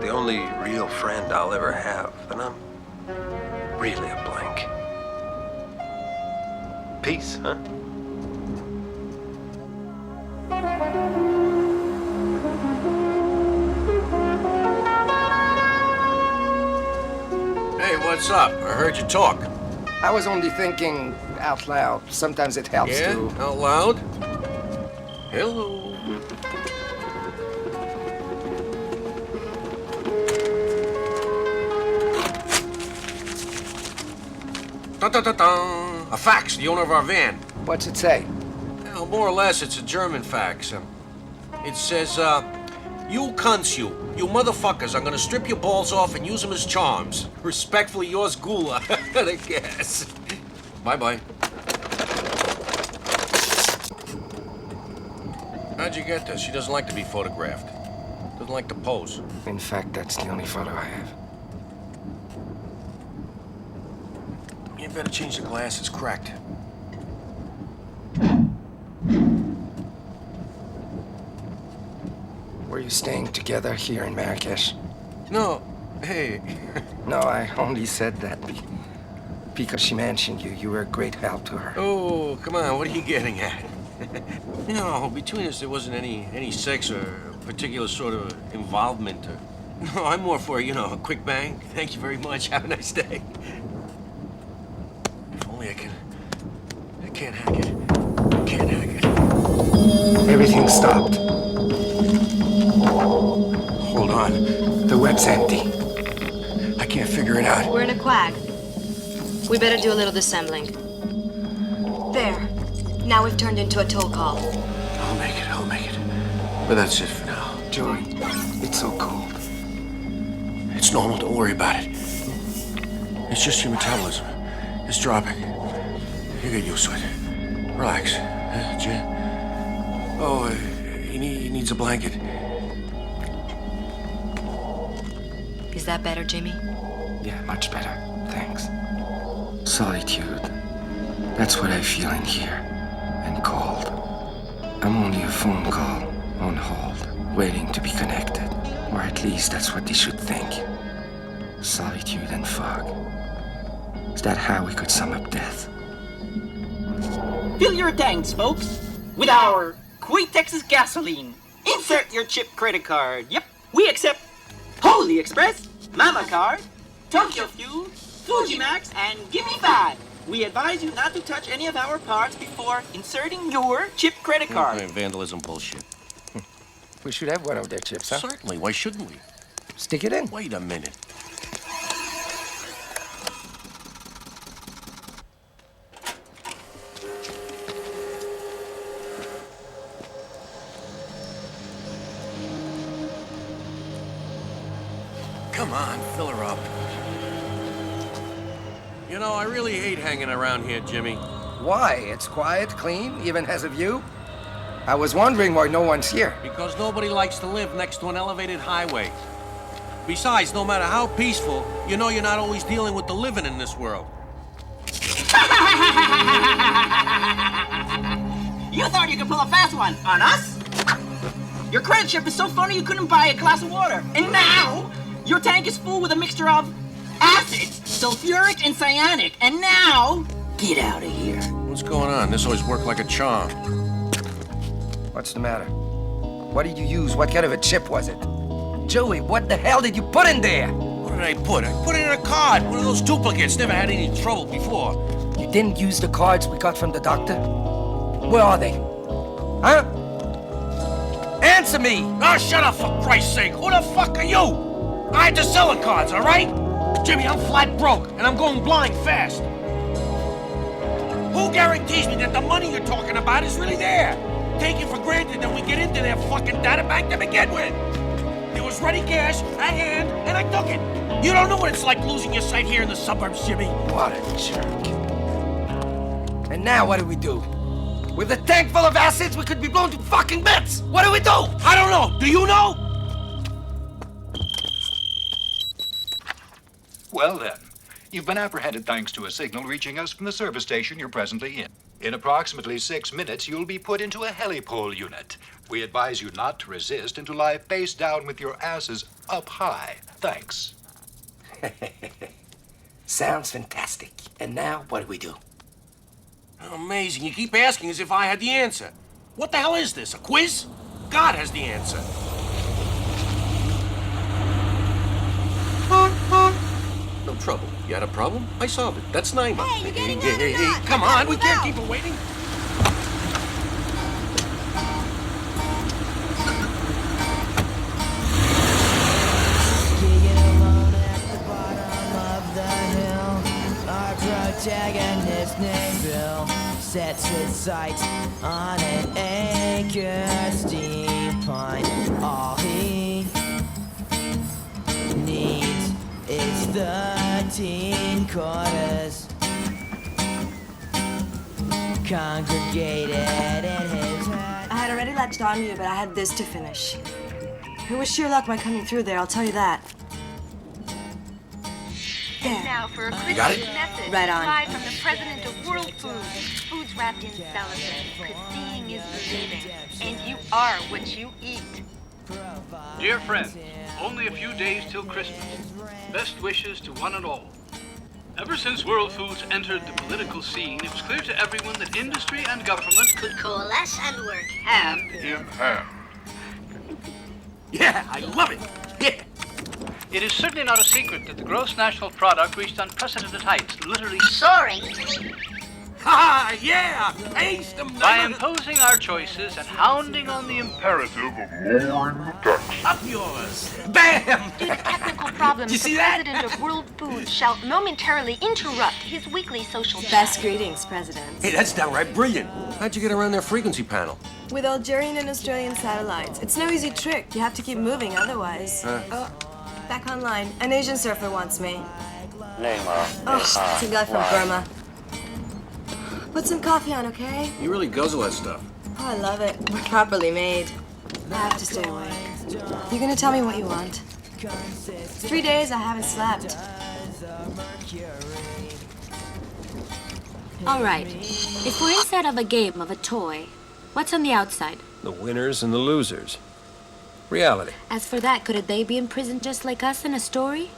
the only real friend I'll ever have, then I'm really a blank. Peace, huh? Hey, what's up? I heard you talk. I was only thinking out loud. Sometimes it helps Yeah? to... Out loud? Hello. Da-da-da-da. A fax, the owner of our van. What's it say? Well, more or less, it's a German fax. It says, you cunts, you motherfuckers, I'm gonna strip your balls off and use them as charms. Respectfully yours, Gula. I guess. Bye-bye. How'd you get this? She doesn't like to be photographed. Doesn't like to pose. In fact, that's the only photo I have. You better change the glass, it's cracked. Were you staying together here in Marrakesh? No, hey. No, I only said that because she mentioned you. You were a great help to her. Oh, come on, what are you getting at? No, between us there wasn't any sex or particular sort of involvement. No, I'm more for, a quick bang. Thank you very much. Have a nice day. If only I can't hack it. Can't hack it. Everything stopped. Hold on. The web's empty. I can't figure figure it out. We're in a quag. We better do a little dissembling. There. Now we've turned into a toll call. I'll make it. But that's it for now. Joey, it's so cold. It's normal, don't worry about it. It's just your metabolism. It's dropping. You get used to it. Relax. Jim? Oh, he needs a blanket. Is that better, Jimmy? Yeah, much better. Thanks. Solitude. That's what I feel in here. And cold. I'm only a phone call, on hold, waiting to be connected. Or at least that's what they should think. Solitude and fog. Is that how we could sum up death? Fill your tanks, folks, with our Kuwait Texas gasoline. Insert your chip credit card. Yep, we accept Holy Express, Mama Card, Tokyo Fuel, Fujimax, and Gimme 5. We advise you not to touch any of our parts before inserting your chip credit card. Okay, vandalism bullshit. We should have one of their chips, huh? Certainly, why shouldn't we? Stick it in. Wait a minute. Come on, fill her up. You know, I really hate hanging around here, Jimmy. Why? It's quiet, clean, even has a view. I was wondering why no one's here. Because nobody likes to live next to an elevated highway. Besides, no matter how peaceful, you know you're not always dealing with the living in this world. You thought you could pull a fast one on us? Your credit chip is so funny you couldn't buy a glass of water. And now, your tank is full with a mixture of acid, sulfuric, and cyanic. And now, get out of here. What's going on? This always worked like a charm. What's the matter? What did you use? What kind of a chip was it? Joey, what the hell did you put in there? What did I put? I put it in a card. One of those duplicates. Never had any trouble before. You didn't use the cards we got from the doctor? Where are they? Huh? Answer me! Oh, shut up, for Christ's sake. Who the fuck are you? I had to sell the cards, all right? Jimmy, I'm flat broke, and I'm going blind fast. Who guarantees me that the money you're talking about is really there? Take it for granted that we get into their fucking data bank to begin with. There was ready cash at hand, and I took it. You don't know what it's like losing your sight here in the suburbs, Jimmy. What a jerk. And now what do we do? With a tank full of acids, we could be blown to fucking bits! What do we do? I don't know. Do you know? Well then, you've been apprehended thanks to a signal reaching us from the service station you're presently in. In approximately 6 minutes, you'll be put into a helipole unit. We advise you not to resist and to lie face down with your asses up high. Thanks. Sounds fantastic. And now, what do we do? Amazing. You keep asking as if I had the answer. What the hell is this, a quiz? God has the answer. No trouble. You had a problem? I solved it. That's 90. Hey, you're getting out or not? Come on, we can't keep her waiting. Protagonist named Bill sets his sights on an anchor steam pint. All he needs is 13 quarters congregated in his head. I had already latched onto you, but I had this to finish. It was sheer luck my coming through there, I'll tell you that. There. Now for a You got it? Christmas message. Right on. Live from the president of World Foods. Foods wrapped in cellophane. Because seeing is believing. And you are what you eat. Dear friends, only a few days till Christmas. Best wishes to one and all. Ever since World Foods entered the political scene, it was clear to everyone that industry and government Could coalesce and work hand in hand. Yeah, I love it. Yeah. It is certainly not a secret that the gross national product reached unprecedented heights, literally soaring. Ha! Yeah! Aced them! By imposing our choices and hounding on the imperative of lowering the tax. Up yours! Bam! Due to technical problems, You the see that? president of World Food shall momentarily interrupt his weekly social chat. Best greetings, President. Hey, that's downright brilliant. How'd you get around their frequency panel? With Algerian and Australian satellites. It's no easy trick. You have to keep moving otherwise. Oh, back online. An Asian surfer wants me. Oh, it's a guy from Burma. Put some coffee on, okay? You really guzzle that stuff. Oh, I love it. We're properly made. I have to stay awake. You're gonna tell me what you want. 3 days I haven't slept. All right. If we're inside of a game of a toy, what's on the outside? The winners and the losers. Reality. As for that, could they be in prison just like us in a story?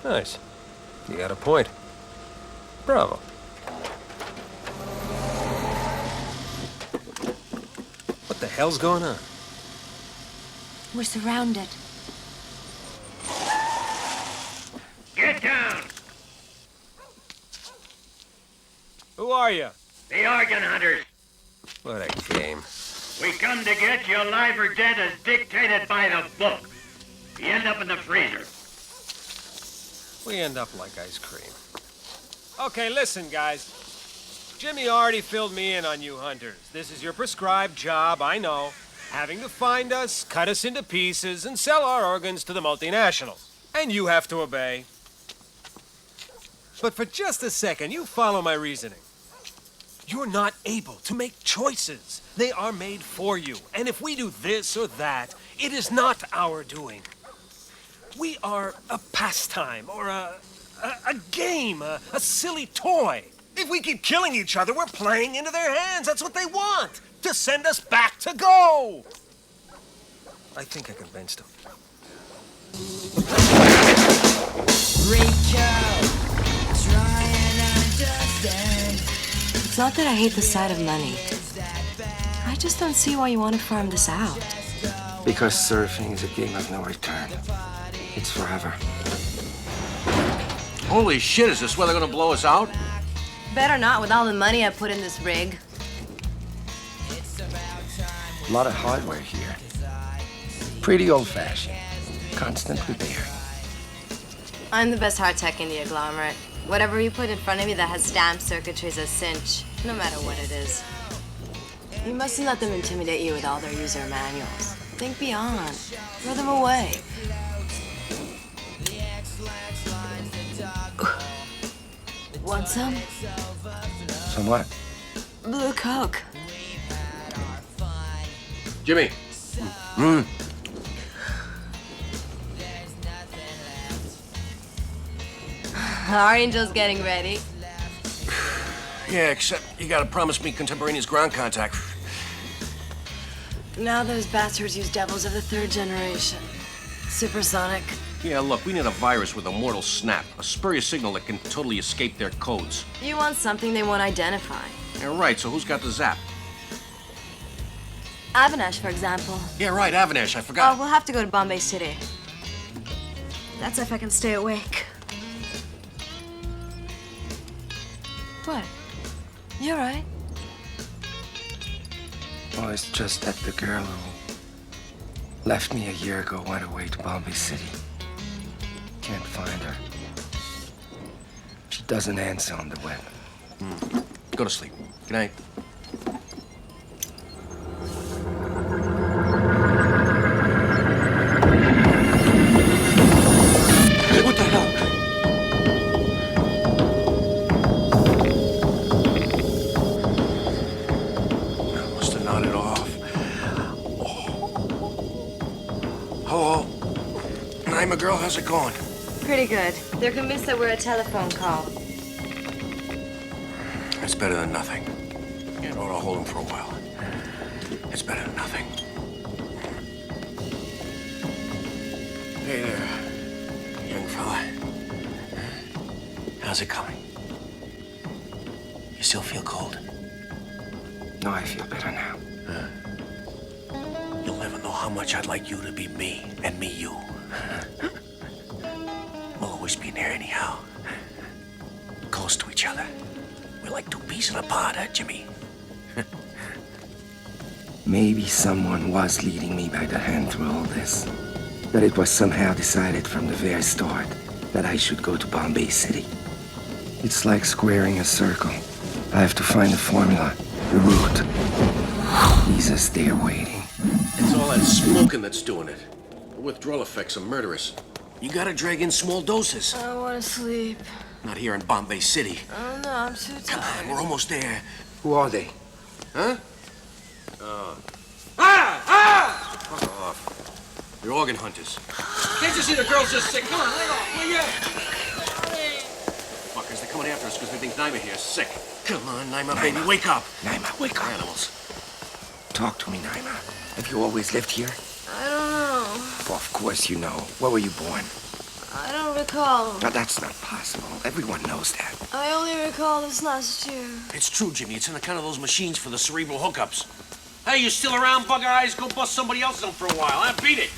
Nice. You got a point. Bravo. What the hell's going on? We're surrounded. Get down! Who are you? The organ hunters. What a game. We come to get you alive or dead as dictated by the book. You end up in the freezer. We end up like ice cream. Okay, listen, guys. Jimmy already filled me in on you hunters. This is your prescribed job, I know. Having to find us, cut us into pieces, and sell our organs to the multinationals. And you have to obey. But for just a second, you follow my reasoning. You're not able to make choices. They are made for you. And if we do this or that, it is not our doing. We are a pastime or a game, a silly toy. If we keep killing each other, we're playing into their hands. That's what they want, to send us back to go. I think I convinced them. It's not that I hate the sight of money. I just don't see why you want to farm this out. Because surfing is a game of no return. It's forever. Holy shit, is this weather gonna blow us out? Better not with all the money I put in this rig. A lot of hardware here. Pretty old-fashioned. Constant repair. I'm the best hard tech in the agglomerate. Whatever you put in front of me that has stamped circuitry's a cinch, no matter what it is. You mustn't let them intimidate you with all their user manuals. Think beyond. Throw them away. Want some? Some what? Blue Coke. Jimmy. Our angel's getting ready. Yeah, except you gotta promise me contemporaneous ground contact. Now those bastards use devils of the 3rd generation. Supersonic. Yeah, look, we need a virus with a mortal snap. A spurious signal that can totally escape their codes. You want something they won't identify. Yeah, right, so who's got the zap? Avinash, for example. Yeah, right, Avinash, I forgot. Oh, we'll have to go to Bombay City. That's if I can stay awake. What? You all right? Oh, it's just that the girl who left me a year ago went away to Bombay City. Can't find her. She doesn't answer on the web. Go to sleep. Good night. What the hell? I must have nodded off. Hello. Naima girl, how's it going? Pretty good. They're convinced that we're a telephone call. It's better than nothing. You know, to hold him for a while. It's better than nothing. Hey there, young fella. How's it coming? You still feel cold? No, I feel better now. You'll never know how much I'd like you to be me and me you. We'll always be near anyhow. Close to each other. We're like two peas in a pod, huh, Jimmy? Maybe someone was leading me by the hand through all this. That it was somehow decided from the very start that I should go to Bombay City. It's like squaring a circle. I have to find the formula, the route. Jesus, they're waiting. It's all that smoking that's doing it. The withdrawal effects are murderous. You gotta drag in small doses. I want to sleep. Not here in Bombay City. Oh no, I'm too tired. Come on, we're almost there. Who are they? Huh? Fuck off. You're organ hunters. Can't you see the girl's just sick? Come on, lay off, will ya? Fuckers, they're coming after us because they think Naima here is sick. Come on, Naima, baby, wake up. Naima, wake up. Animals. Talk to me, Naima. Have you always lived here? I don't know. Well, of course you know. Where were you born? I don't recall. No, that's not possible. Everyone knows that. I only recall this last year. It's true, Jimmy. It's in account of those machines for the cerebral hookups. Hey, you still around, bugger eyes? Go bust somebody else on for a while, huh? Beat it.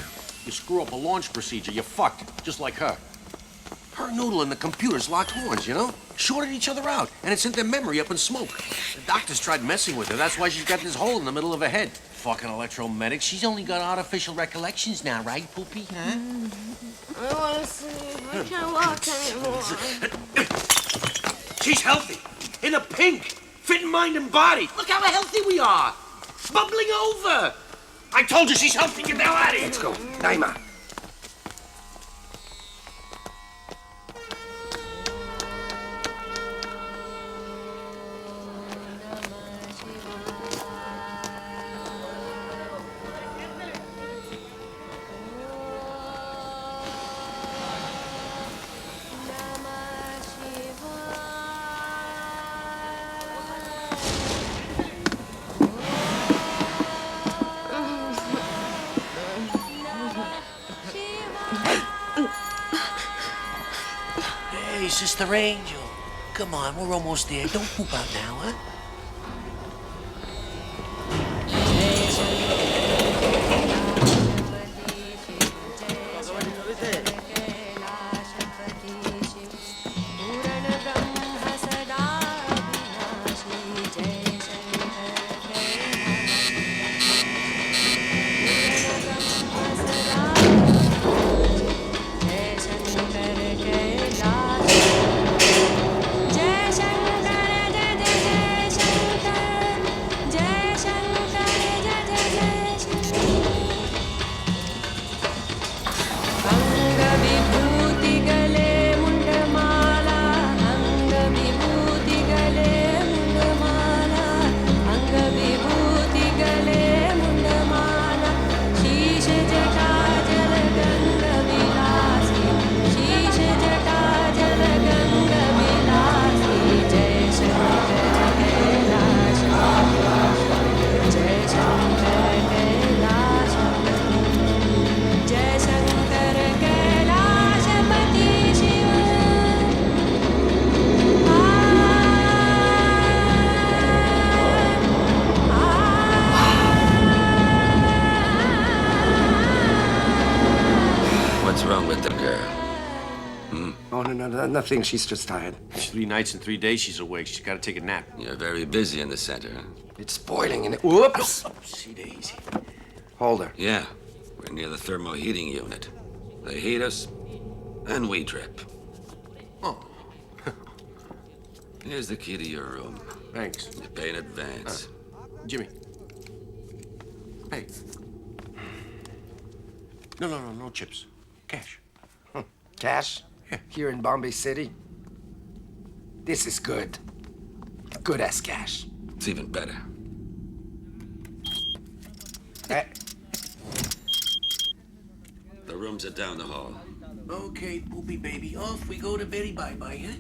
You screw up a launch procedure, you're fucked. Just like her. Her noodle and the computer's locked horns, you know? Shorted each other out, and it sent their memory up in smoke. The doctors tried messing with her. That's why she's got this hole in the middle of her head. Fucking electromedics. She's only got artificial recollections now, right, Poopy? Huh? I want to sleep. I can't walk anymore. She's healthy. In a pink. Fit in mind and body. Look how healthy we are. Bubbling over. I told you she's healthy. Get the hell out of here. Let's go. Naima. Hey, Sister Angel. Come on, we're almost there. Don't poop out now, huh? Nothing. She's just tired. 3 nights and 3 days she's awake. She's got to take a nap. You're very busy in the center. It's boiling in it. Whoops! See, Daisy. Hold her. Yeah, we're near the thermal heating unit. They heat us, and we drip. Oh. Here's the key to your room. Thanks. You pay in advance. Jimmy. Hey. No chips. Cash. Cash? Yeah. Here in Bombay City? This is good. Good as cash. It's even better. The rooms are down the hall. Okay, Poopy baby. Off we go to Betty Bye-Bye, huh?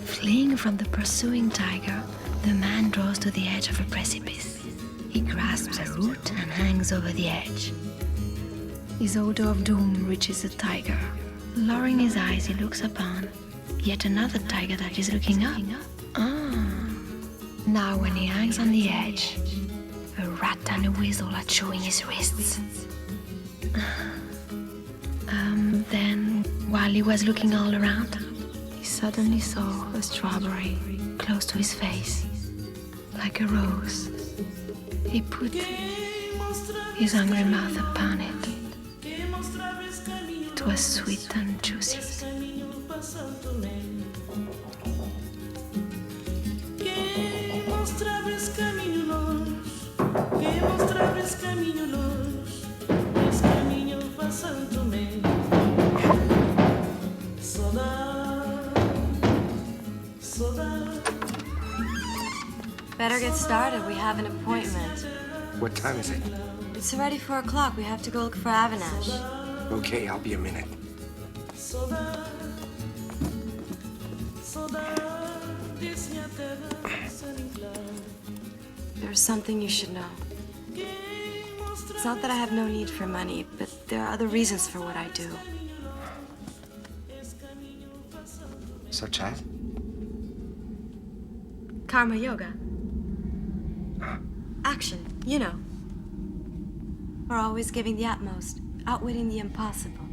Fleeing from the pursuing tiger, the man draws to the edge of a precipice. He grasps a root and hangs over the edge. His odor of doom reaches the tiger. Lowering his eyes, he looks upon yet another tiger that is looking up. Now when he hangs on the edge, a rat and a whistle at showing his wrists. Then, while he was looking all around, he suddenly saw a strawberry close to his face, like a rose. He put his hungry mouth upon it. It was sweet and juicy. Better get started. We have an appointment. What time is it? It's already 4 o'clock. We have to go look for Avinash. Okay, I'll be a minute. There's something you should know. It's not that I have no need for money, but there are other reasons for what I do. Such as? Karma yoga. Action, you know. We're always giving the utmost, outwitting the impossible.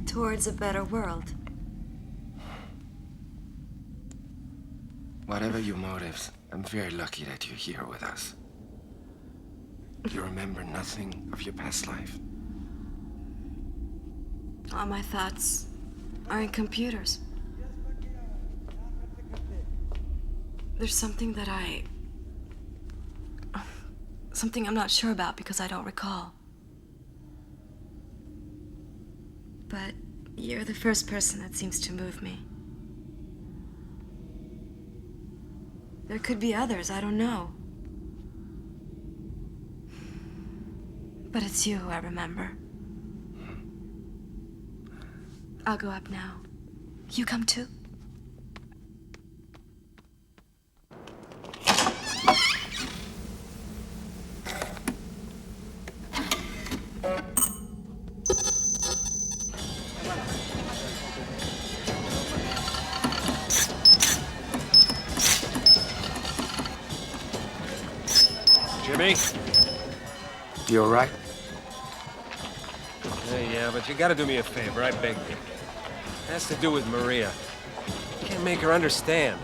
Towards a better world. Whatever your motives, I'm very lucky that you're here with us. You remember nothing of your past life? All my thoughts are in computers. There's something that something I'm not sure about because I don't recall. But you're the first person that seems to move me. There could be others, I don't know. But it's you who I remember. I'll go up now. You come too? Jimmy? You all right? Yeah, but you gotta do me a favor, I beg you. It has to do with Maria. You can't make her understand.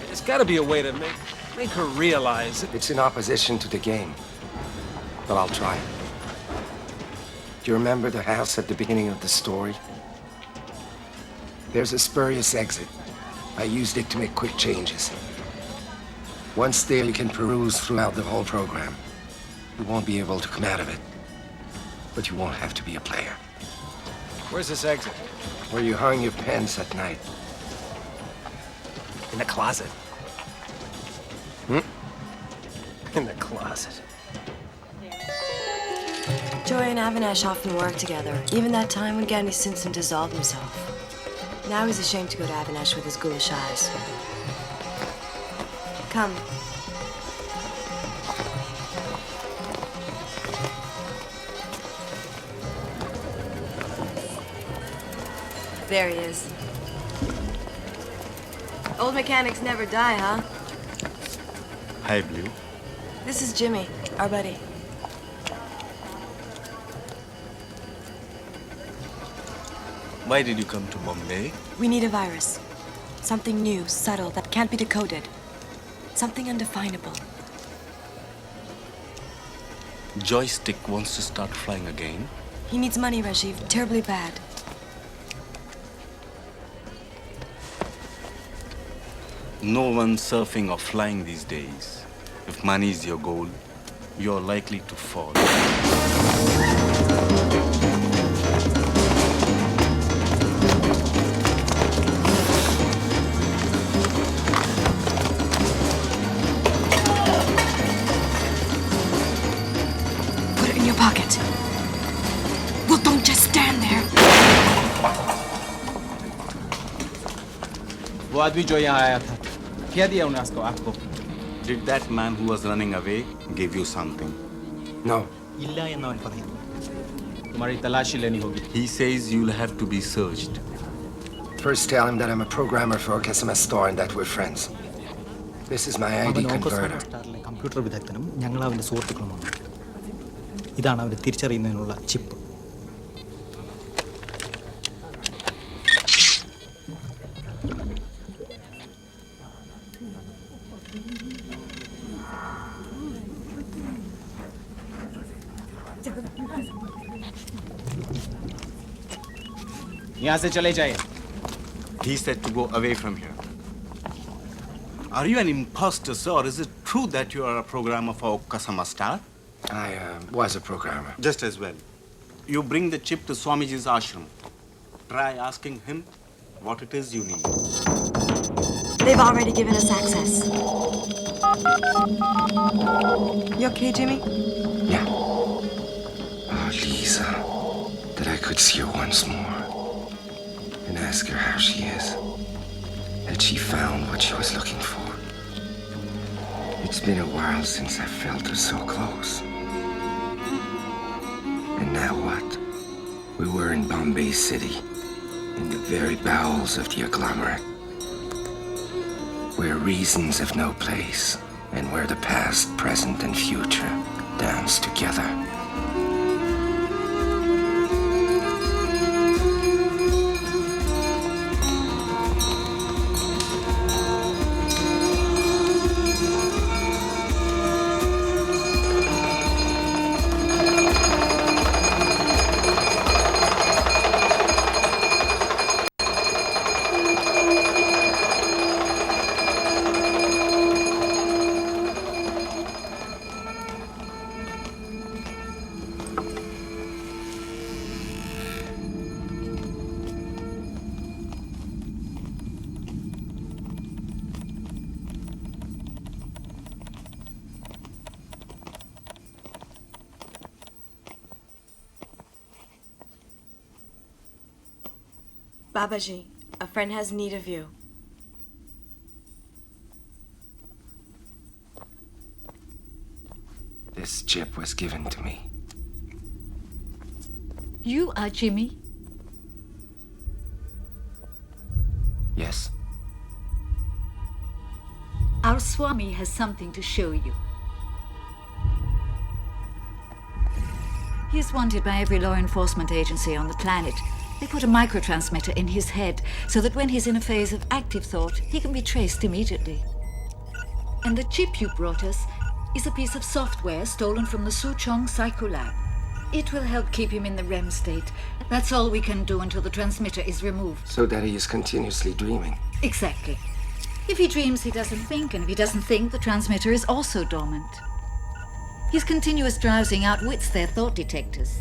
There's gotta be a way to make her realize it. It's in opposition to the game. But I'll try. Do you remember the house at the beginning of the story? There's a spurious exit. I used it to make quick changes. Once there, you can peruse throughout the whole program. You won't be able to come out of it. But you won't have to be a player. Where's this exit? Where you hung your pens at night. In the closet. Hmm? In the closet. Joy and Avinash often work together, even that time when Gandhi Simpson dissolved himself. Now he's ashamed to go to Avinash with his ghoulish eyes. Come. There he is. Old mechanics never die, huh? Hi, Blue. This is Jimmy, our buddy. Why did you come to Bombay? We need a virus. Something new, subtle, that can't be decoded. Something undefinable. Joystick wants to start flying again. He needs money, Rajiv. Terribly bad. No one's surfing or flying these days. If money is your goal, you're likely to fall. Put it in your pocket. Well, don't just stand there. वो आदमी जो यहाँ आया था क्या दिया उन्हें आपको? Did that man who was running away give you something? No. इल्ला या ना पता तुम्हारी तलाशी लेनी होगी. He says you'll have to be searched. First tell him that I'm a programmer for Kesama Store and that we're friends. This is my ID converter. Computer വിദഗ്ധനും ഞങ്ങൾ അവൻ്റെ സുഹൃത്തുക്കളുമാണ്. ഇതാണ് അവരെ തിരിച്ചറിയുന്നതിനുള്ള ചിപ്പ്. यहाँ से चले जाइए. He said to go away from here. Are you an imposter, sir, or is it true that you are a programmer for Kasama Star? I was a programmer. Just as well. You bring the chip to Swamiji's ashram. Try asking him what it is you need. They've already given us access. You okay, Jimmy? Yeah. Oh, Lisa. That I could see her once more. And ask her how she is. Had she found what she was looking for? It's been a while since I felt her so close. And now what? We were in Bombay City, in the very bowels of the agglomerate, where reasons have no place, and where the past, present, and future dance together. Babaji, a friend has need of you. This chip was given to me. You are Jimmy? Yes? Our Swami has something to show you. He is wanted by every law enforcement agency on the planet. They put a microtransmitter in his head so that when he's in a phase of active thought, he can be traced immediately. And the chip you brought us is a piece of software stolen from the Suchong Psycho Lab. It will help keep him in the REM state. That's all we can do until the transmitter is removed. So that he is continuously dreaming. Exactly. If he dreams, he doesn't think, and if he doesn't think, the transmitter is also dormant. His continuous drowsing outwits their thought detectors.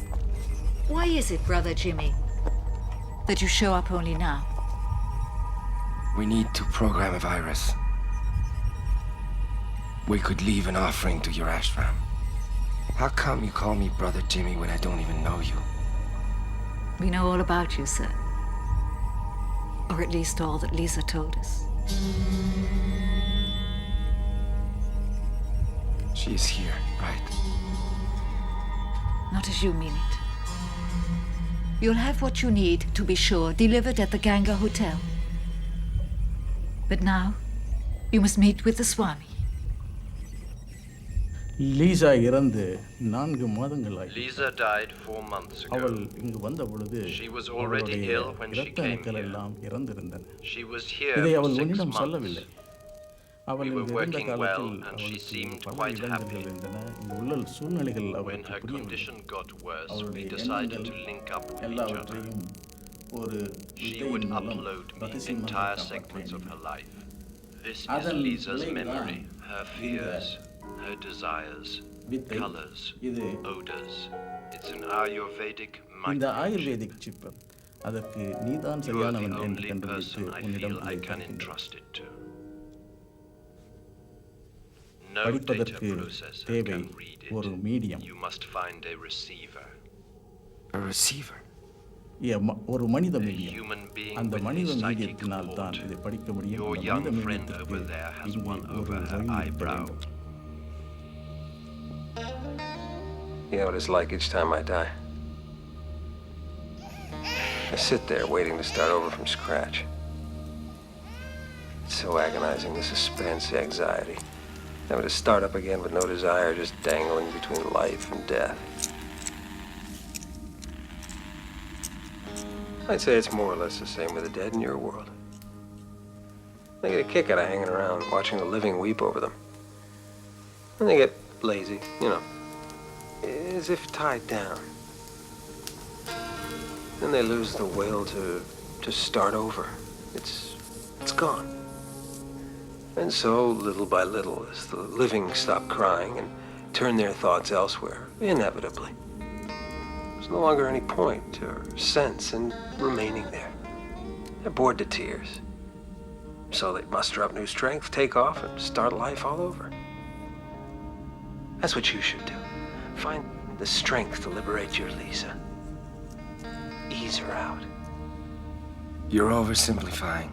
Why is it, Brother Jimmy, that you show up only now? We need to program a virus. We could leave an offering to your ashram. How come you call me Brother Jimmy when I don't even know you? We know all about you, sir. Or at least all that Lisa told us. She is here, right? Not as you mean it. You'll have what you need, to be sure, delivered at the Ganga Hotel. But now, you must meet with the Swami. Lisa இறந்து 4 மாதங்களாய். Lisa died 4 months ago. அவள் இங்கு வந்த பொழுது She was already ill when she came here. எல்லாம் இறந்திருந்தன. She was here இதை for அவள் 6 உன்னிடம் months. சொல்லவில்லை. அவள் We were இங்கு இருந்த working well காலத்தில் and she அவளுக்கு seemed பல quite இடர்கள் happy. இருந்தன. இந்த உள்ள சூழ்நிலைகள் When அவளுக்கு her புரியவில்லை. condition got worse, we அவளுடைய decided எண்ணங்கள் to link up with each other. எல்லாவற்றையும் ஒரு She வித்தையின் would மூலம் upload me ரகசியமாக entire காப்பாற்ற segments of her life. This is அதன் Lisa's விளைவுதான் memory, her fears, her desires, வித்தை. colors, இது odors. It's an Ayurvedic இந்த microchip. ஆயுர்வேதிக் சிப் அதற்கு நீதான் You are the சரியானவன் என்று only கண்டுபிடித்து person I உன்னிடம் feel I இதை can தருகின்றேன். entrust it to. No data படிப்பதற்கு processor தேவை can read it. ஒரு medium. You must find a receiver. A receiver? ஒரு மனித A மீடியம். human being அந்த with மனித a psychic மீடியத்தினால் தான் port. இதை படிக்க முடியும். Your அந்த young மனித friend over மீடியத்திற்கு there has இங்கே one ஒரு over her வழி இருக்க eyebrow. வேண்டும். You know what it's like each time I die? I sit there waiting to start over from scratch. It's so agonizing, the suspense, the anxiety. Having to start up again with no desire, just dangling between life and death. I'd say it's more or less the same with the dead in your world. They get a kick out of hanging around, watching the living weep over them. And they get lazy, you know, as if tied down. Then they lose the will to start over. It's gone. And so, little by little, as the living stop crying and turn their thoughts elsewhere, inevitably, there's no longer any point or sense in remaining there. They're bored to tears. So they muster up new strength, take off, and start life all over. That's what you should do. Find the strength to liberate your Lisa. Ease her out. You're oversimplifying.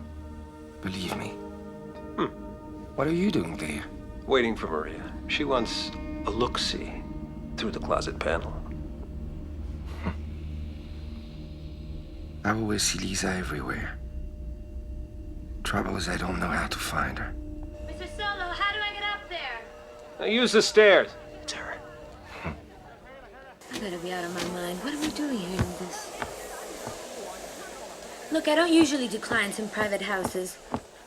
Believe me. What are you doing there? Waiting for Maria. She wants a look-see through the closet panel. I always see Lisa everywhere. Trouble is I don't know how to find her. Mr. Solo, how do I get up there? Now use the stairs. It's her. I better be out of my mind. What are we doing here in this? Look, I don't usually do clients in private houses.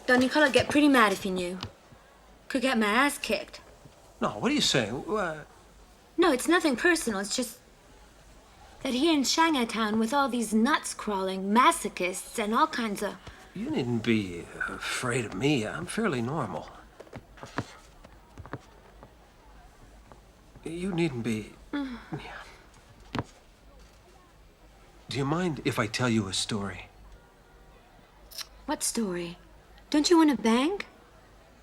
Don Nicola get pretty mad if he knew. Could get my ass kicked. No, what are you saying? No, it's nothing personal. It's just that here in Shanghai Town, with all these nuts crawling, masochists, and all kinds of... You needn't be afraid of me. I'm fairly normal. You needn't be... Yeah. Do you mind if I tell you a story? What story? Don't you want to bang?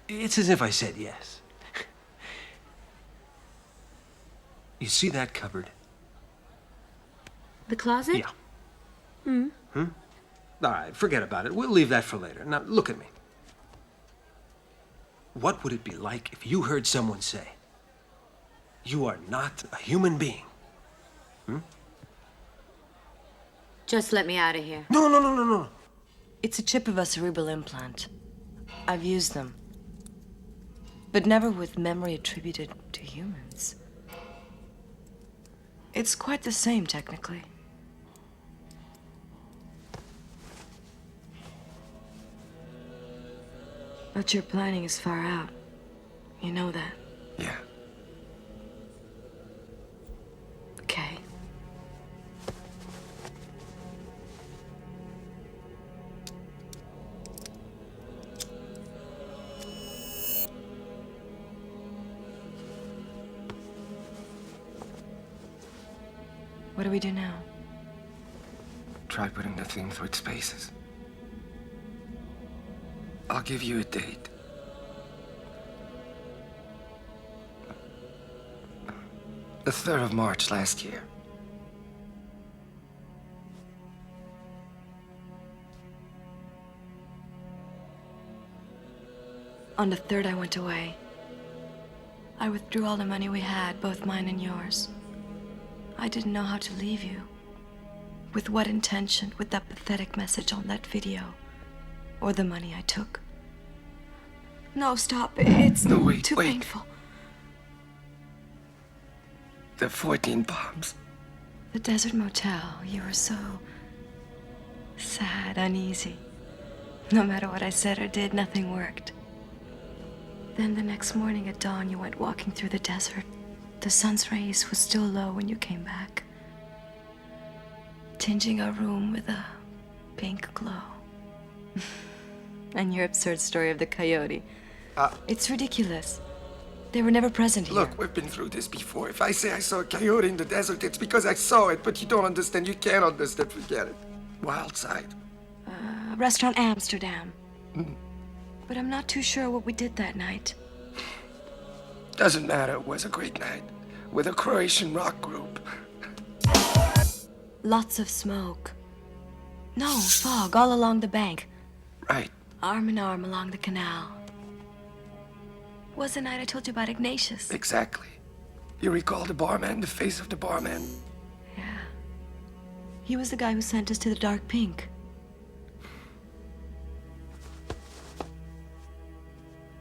It's as if I said yes. You see that cupboard? The closet? Yeah. All right, forget about it. We'll leave that for later. Now, look at me. What would it be like if you heard someone say, "You are not a human being"? Just let me out of here. No. It's a chip of a cerebral implant. I've used them. But never with memory attributed to humans. It's quite the same, technically. But your planning is far out. You know that. Yeah. Okay. What do we do now? Try putting the thing through its paces. I'll give you a date. The 3rd of March last year. On the 3rd, I went away. I withdrew all the money we had, both mine and yours. I didn't know how to leave you. With what intention? With that pathetic message on that video? Or the money I took? No, stop. It's too painful. The 14 bombs. The Desert Motel. You were so sad, uneasy. No matter what I said or did, nothing worked. Then the next morning at dawn, you went walking through the desert. The sun's rays was still low when you came back, tinging our room with a pink glow. And your absurd story of the coyote. It's ridiculous. They were never present here. Look, we've been through this before. If I say I saw a coyote in the desert, it's because I saw it, but you don't understand. You can't understand. Forget it. Wild side. Restaurant Amsterdam. But I'm not too sure what we did that night. Doesn't matter. It was a great night. With a Croatian rock group. Lots of smoke. No, fog all along the bank. Right. Arm in arm along the canal. Was the night I told you about Ignatius? Exactly. You recall the barman, the face of the barman? Yeah. He was the guy who sent us to the dark pink.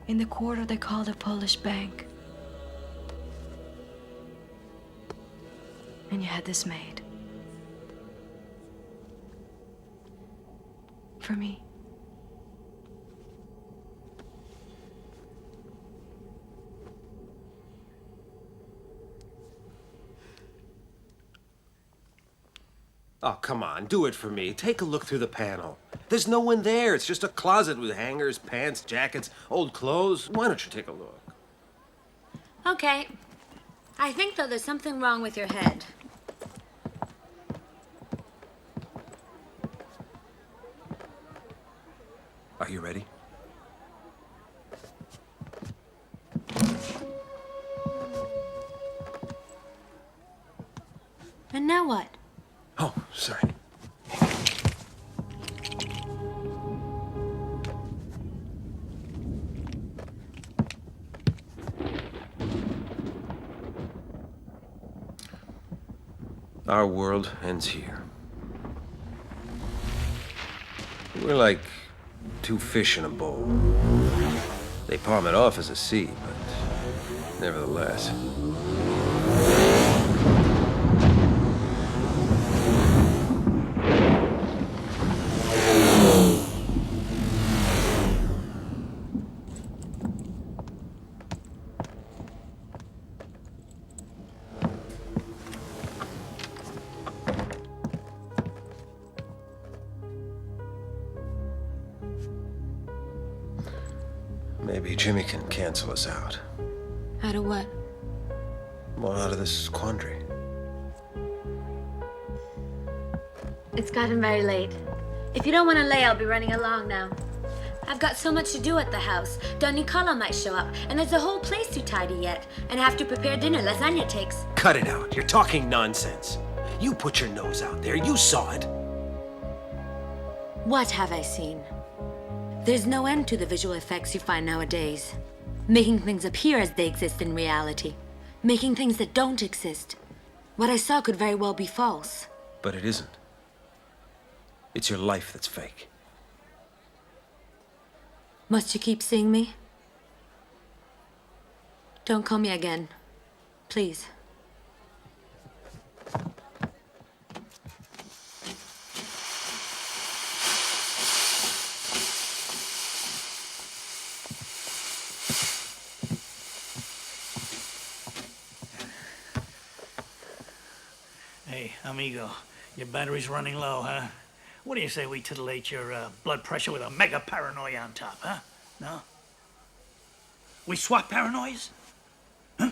in the quarter they call the Polish Bank. And you had this made. For me. Oh, come on, do it for me. Take a look through the panel. There's no one there. It's just a closet with hangers, pants, jackets, old clothes. Why don't you take a look? Okay. I think, though, there's something wrong with your head. Are you ready? And now what? Oh, sorry. Our world ends here. We're like two fish in a bowl. They palm it off as a sea, but nevertheless. Maybe Jimmy can cancel us out. Out of what? Well, out of this quandary. It's gotten very late. If you don't want to lay, I'll be running along now. I've got so much to do at the house. Don Nicola might show up, and there's the whole place to tidy yet. And I have to prepare dinner. Lasagna takes. Cut it out. You're talking nonsense. You put your nose out there. You saw it. What have I seen? There's no end to the visual effects you find nowadays. Making things appear as they exist in reality. Making things that don't exist. What I saw could very well be false. But it isn't. It's your life that's fake. Must you keep seeing me? Don't call me again. Please. Hey, amigo, your battery's running low, huh? What do you say we titillate your blood pressure with a mega paranoia on top, huh? No? We swap paranoias? Huh?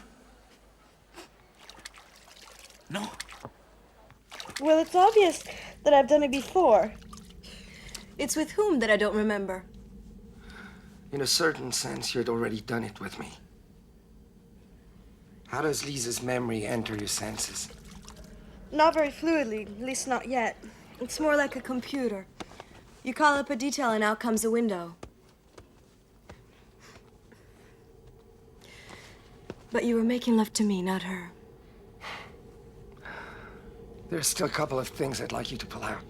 No? Well, it's obvious that I've done it before. It's with whom that I don't remember? In a certain sense, you'd already done it with me. How does Lisa's memory enter your senses? Not very fluidly, at least not yet. It's more like a computer. You call up a detail and out comes a window. But you were making love to me, not her. There's still a couple of things I'd like you to pull out.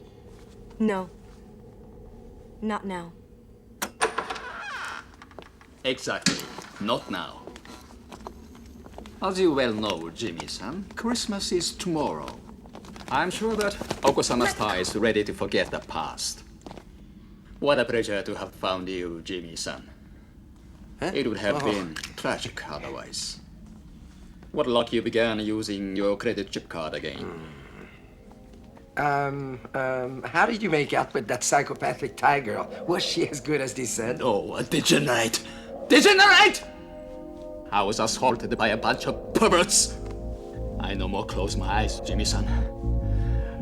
No. Not now. Exactly. Not now. As you well know, Jimmy-san, Christmas is tomorrow. I'm sure that Oko-sama is ready to forget the past. What a pleasure to have found you, Jimmy-san. Huh? It would have been tragic otherwise. What luck you began using your credit chip card again. How did you make out with that psychopathic Thai girl? Was she as good as they said? Oh, a degenerate! Degenerate! I was assaulted by a bunch of perverts. I no more close my eyes, Jimmy-san,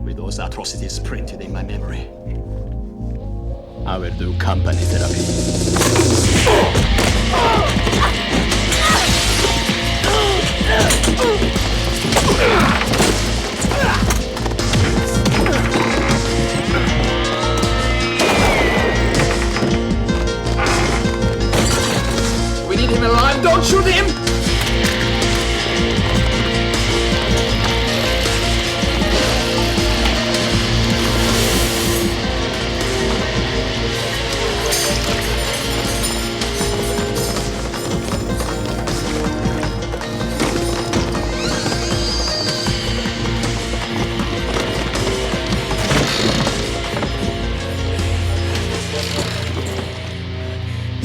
with those atrocities printed in my memory. I will do company therapy. We need him alive, don't shoot him!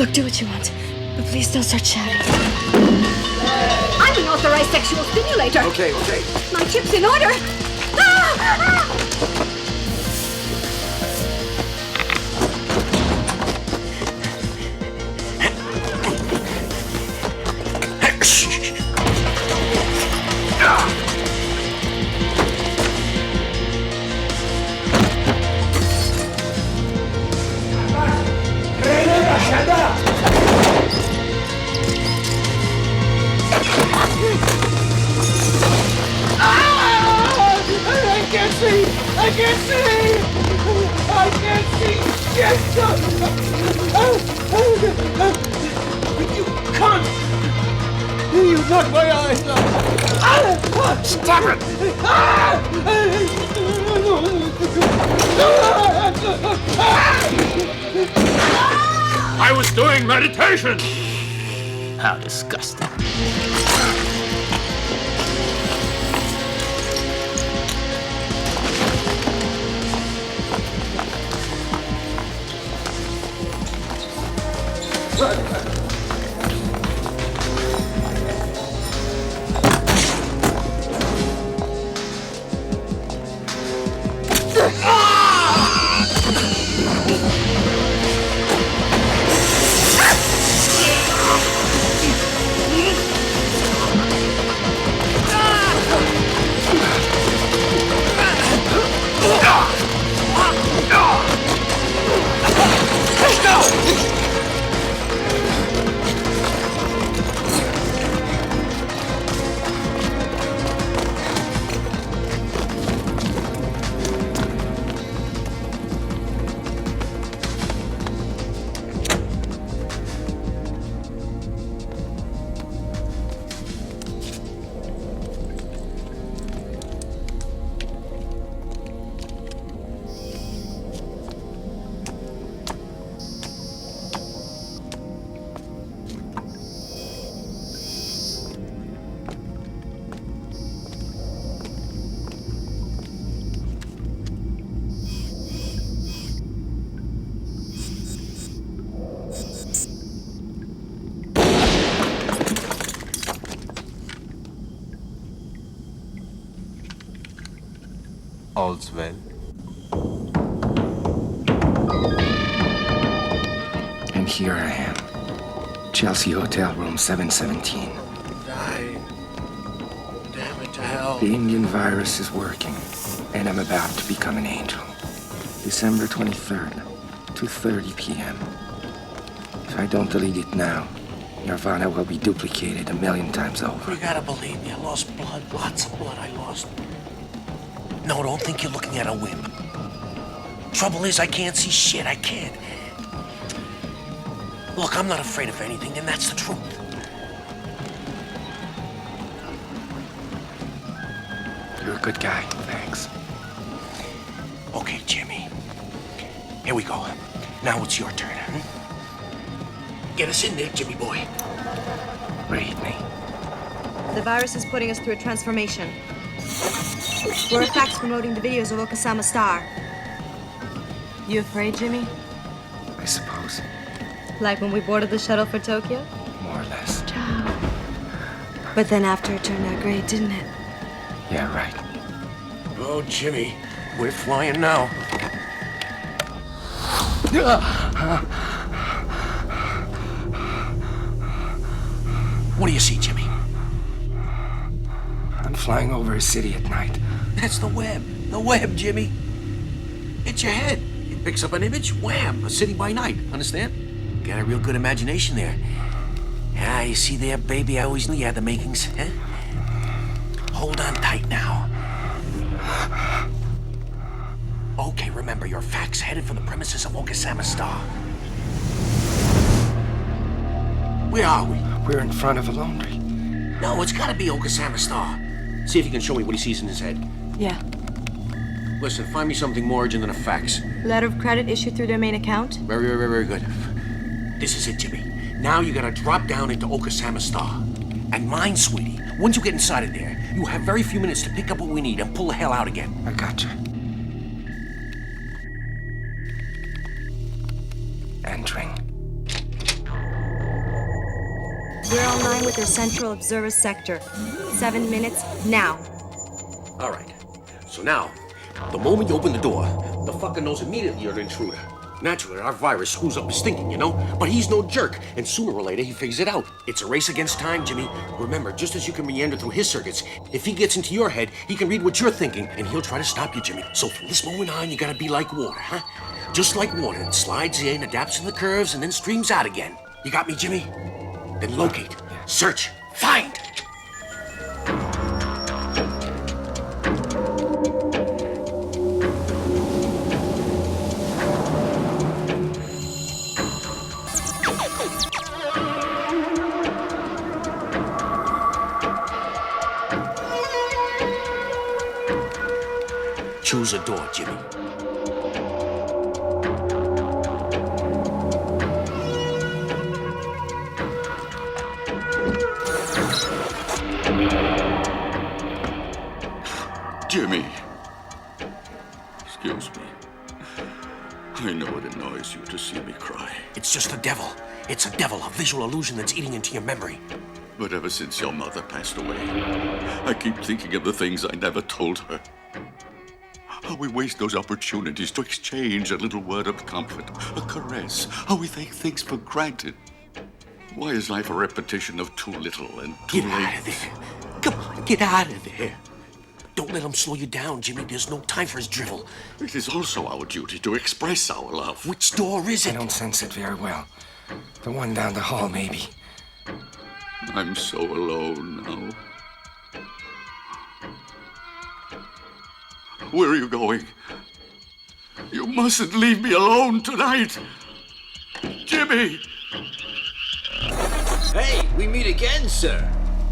Look, do what you want, but please don't start shouting. I'm an authorized sexual stimulator. Okay. My chip's in order. I can't see! Yes! You can't! You knocked my eyes out! Stop it! I was doing meditation! How disgusting. All's well. And here I am. Chelsea Hotel Room 717. Die. Damn it to hell. The Indian virus is working, and I'm about to become an angel. December 23rd, 2:30 p.m. If I don't delete it now, Nirvana will be duplicated 1,000,000 times over. You gotta believe me, I lost blood. Lots of blood I lost. No, don't think you're looking at a whim. Trouble is, I can't see shit. I can't. Look, I'm not afraid of anything, and that's the truth. You're a good guy, thanks. Okay, Jimmy. Here we go. Now it's your turn. Get us in there, Jimmy boy. Read me. The virus is putting us through a transformation. We're a fax promoting the videos of Okasama Star. You afraid, Jimmy? I suppose. Like when we boarded the shuttle for Tokyo? More or less. But then after it turned out great, didn't it? Yeah, right. Oh, Jimmy, we're flying now. What do you see, Jimmy? I'm flying over a city at night. That's the web. The web, Jimmy. It's your head. It picks up an image, wham, a city by night. Understand? Got a real good imagination there. Ah, you see there, baby? I always knew you had the makings, huh? Hold on tight now. Okay, remember, your fax headed for the premises of Okasama Star. Where are we? We're in front of a laundry. No, it's gotta be Okasama Star. See if you can show me what he sees in his head. Yeah. Listen, find me something more urgent than a fax. Letter of credit issued through their main account? Very good. This is it, Jimmy. Now you gotta drop down into Okasama Star. And mind, sweetie, once you get inside of there, you have very few minutes to pick up what we need and pull the hell out again. I gotcha. Entering. We're online with their central observer sector. 7 minutes now. All right. So now, the moment you open the door, the fucker knows immediately you're an intruder. Naturally, our virus screws up his thinking, you know? But he's no jerk, and sooner or later he figures it out. It's a race against time, Jimmy. Remember, just as you can meander through his circuits, if he gets into your head, he can read what you're thinking, and he'll try to stop you, Jimmy. So from this moment on, you gotta be like water, huh? Just like water. It slides in, adapts to the curves, and then streams out again. You got me, Jimmy? Then locate, search, find! Choose a door, Jimmy. Jimmy. Excuse me. I know it annoys you to see me cry. It's just the devil. It's a devil, a visual illusion that's eating into your memory. But ever since your mother passed away, I keep thinking of the things I never told her. How we waste those opportunities to exchange a little word of comfort, a caress. How we take things for granted. Why is life a repetition of too little and too late? Get out of there. Come on, get out of there. Don't let him slow you down, Jimmy. There's no time for his drivel. It is also our duty to express our love. Which door is it? I don't sense it very well. The one down the hall, maybe. I'm so alone now. Where are you going? You mustn't leave me alone tonight. Jimmy! Hey, we meet again, sir.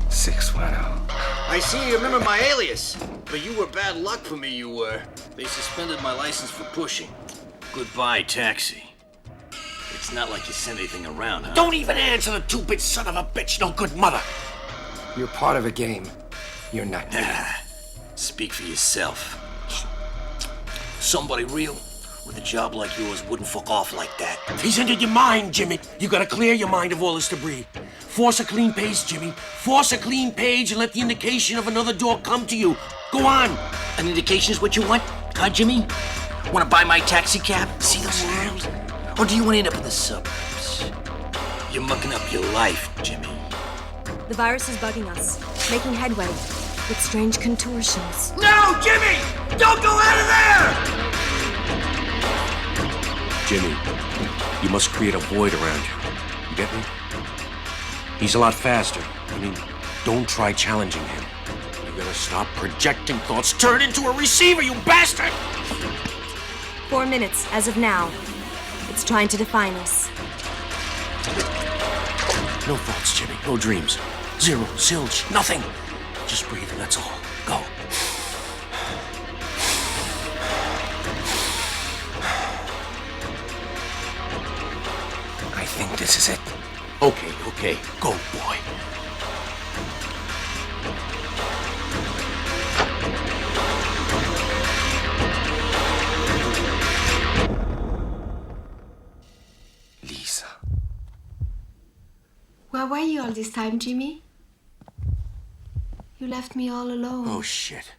610. I see you remember my alias, but you were bad luck for me, you were. They suspended my license for pushing. Goodbye, taxi. It's not like you sent anything around, huh? Don't even answer the two-bit son of a bitch, no good mother. You're part of a game. You're not me. Speak for yourself. Somebody real with a job like yours wouldn't fuck off like that. He's entered your mind, Jimmy. You gotta clear your mind of all this debris. Force a clean page, Jimmy. Force a clean page and let the indication of another door come to you. Go on. An indication is what you want, huh, Jimmy? Want to buy my taxi cab? See the world? Or do you want to end up in the suburbs? You're mucking up your life, Jimmy. The virus is bugging us, making headway with strange contortions. No, Jimmy! Don't go out of there! Jimmy, you must create a void around you. You get me? He's a lot faster. I mean, don't try challenging him. You gotta stop projecting thoughts. Turn into a receiver, you bastard! 4 minutes as of now. It's trying to define us. No thoughts, Jimmy. No dreams. Zero, zilch, nothing. Just breathe and that's all. Go. I think this is it. Okay. Go, boy. Lisa. Where were you all this time, Jimmy? You left me all alone. Oh, shit.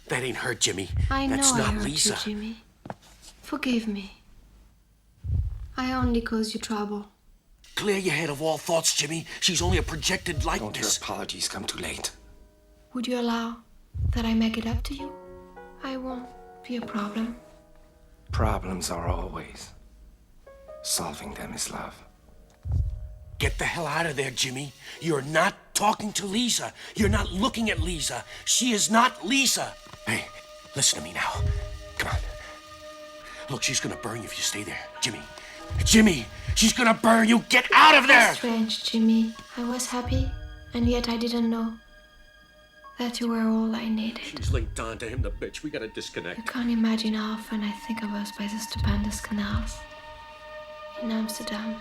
That ain't her, Jimmy. I know That's I not hurt Lisa. you, Jimmy. Forgive me. I only caused you trouble. Clear your head of all thoughts, Jimmy. She's only a projected Don't likeness. your apologies come too late. Would you allow that I make it up to you? I won't be a problem. Problems are always. Solving them is love. Get the hell out of there, Jimmy. You're not talking to Lisa. You're not looking at Lisa. She is not Lisa. Hey, listen to me now. Come on. Look, she's gonna burn you if you stay there. Jimmy, she's gonna burn you. Get out of there! That's strange, Jimmy. I was happy, and yet I didn't know that you were all I needed. She's linked on to him, the bitch. We gotta You disconnect. can't imagine how often I think of us by the stupendous canals in Amsterdam.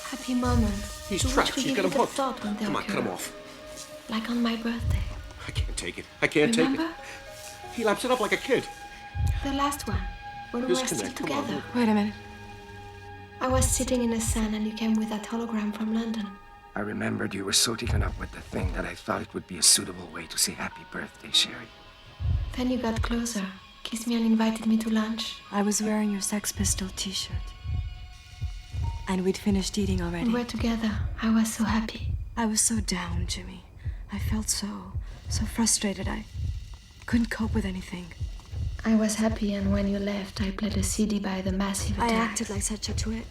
Happy moments. He's to trapped. which we She's give got him it a hooked. thought when they Come on, cut him occur. off. Like on my birthday. I can't take it. I can't Remember? take it. He laps it up like a kid. The last one, when we were still Disconnect. Come on, together. move. Wait a minute. I was sitting in the sun and you came with that hologram from London. I remembered you were so taken up with the thing that I thought it would be a suitable way to say happy birthday, Sherry. Then you got closer, kissed me and invited me to lunch. I was wearing your Sex Pistol t-shirt. And we'd finished eating already. We were together. I was so happy. I was so down, Jimmy. I felt so frustrated. I couldn't cope with anything. I was happy, and when you left, I played a CD by the Massive Attack. I acted like such a twit.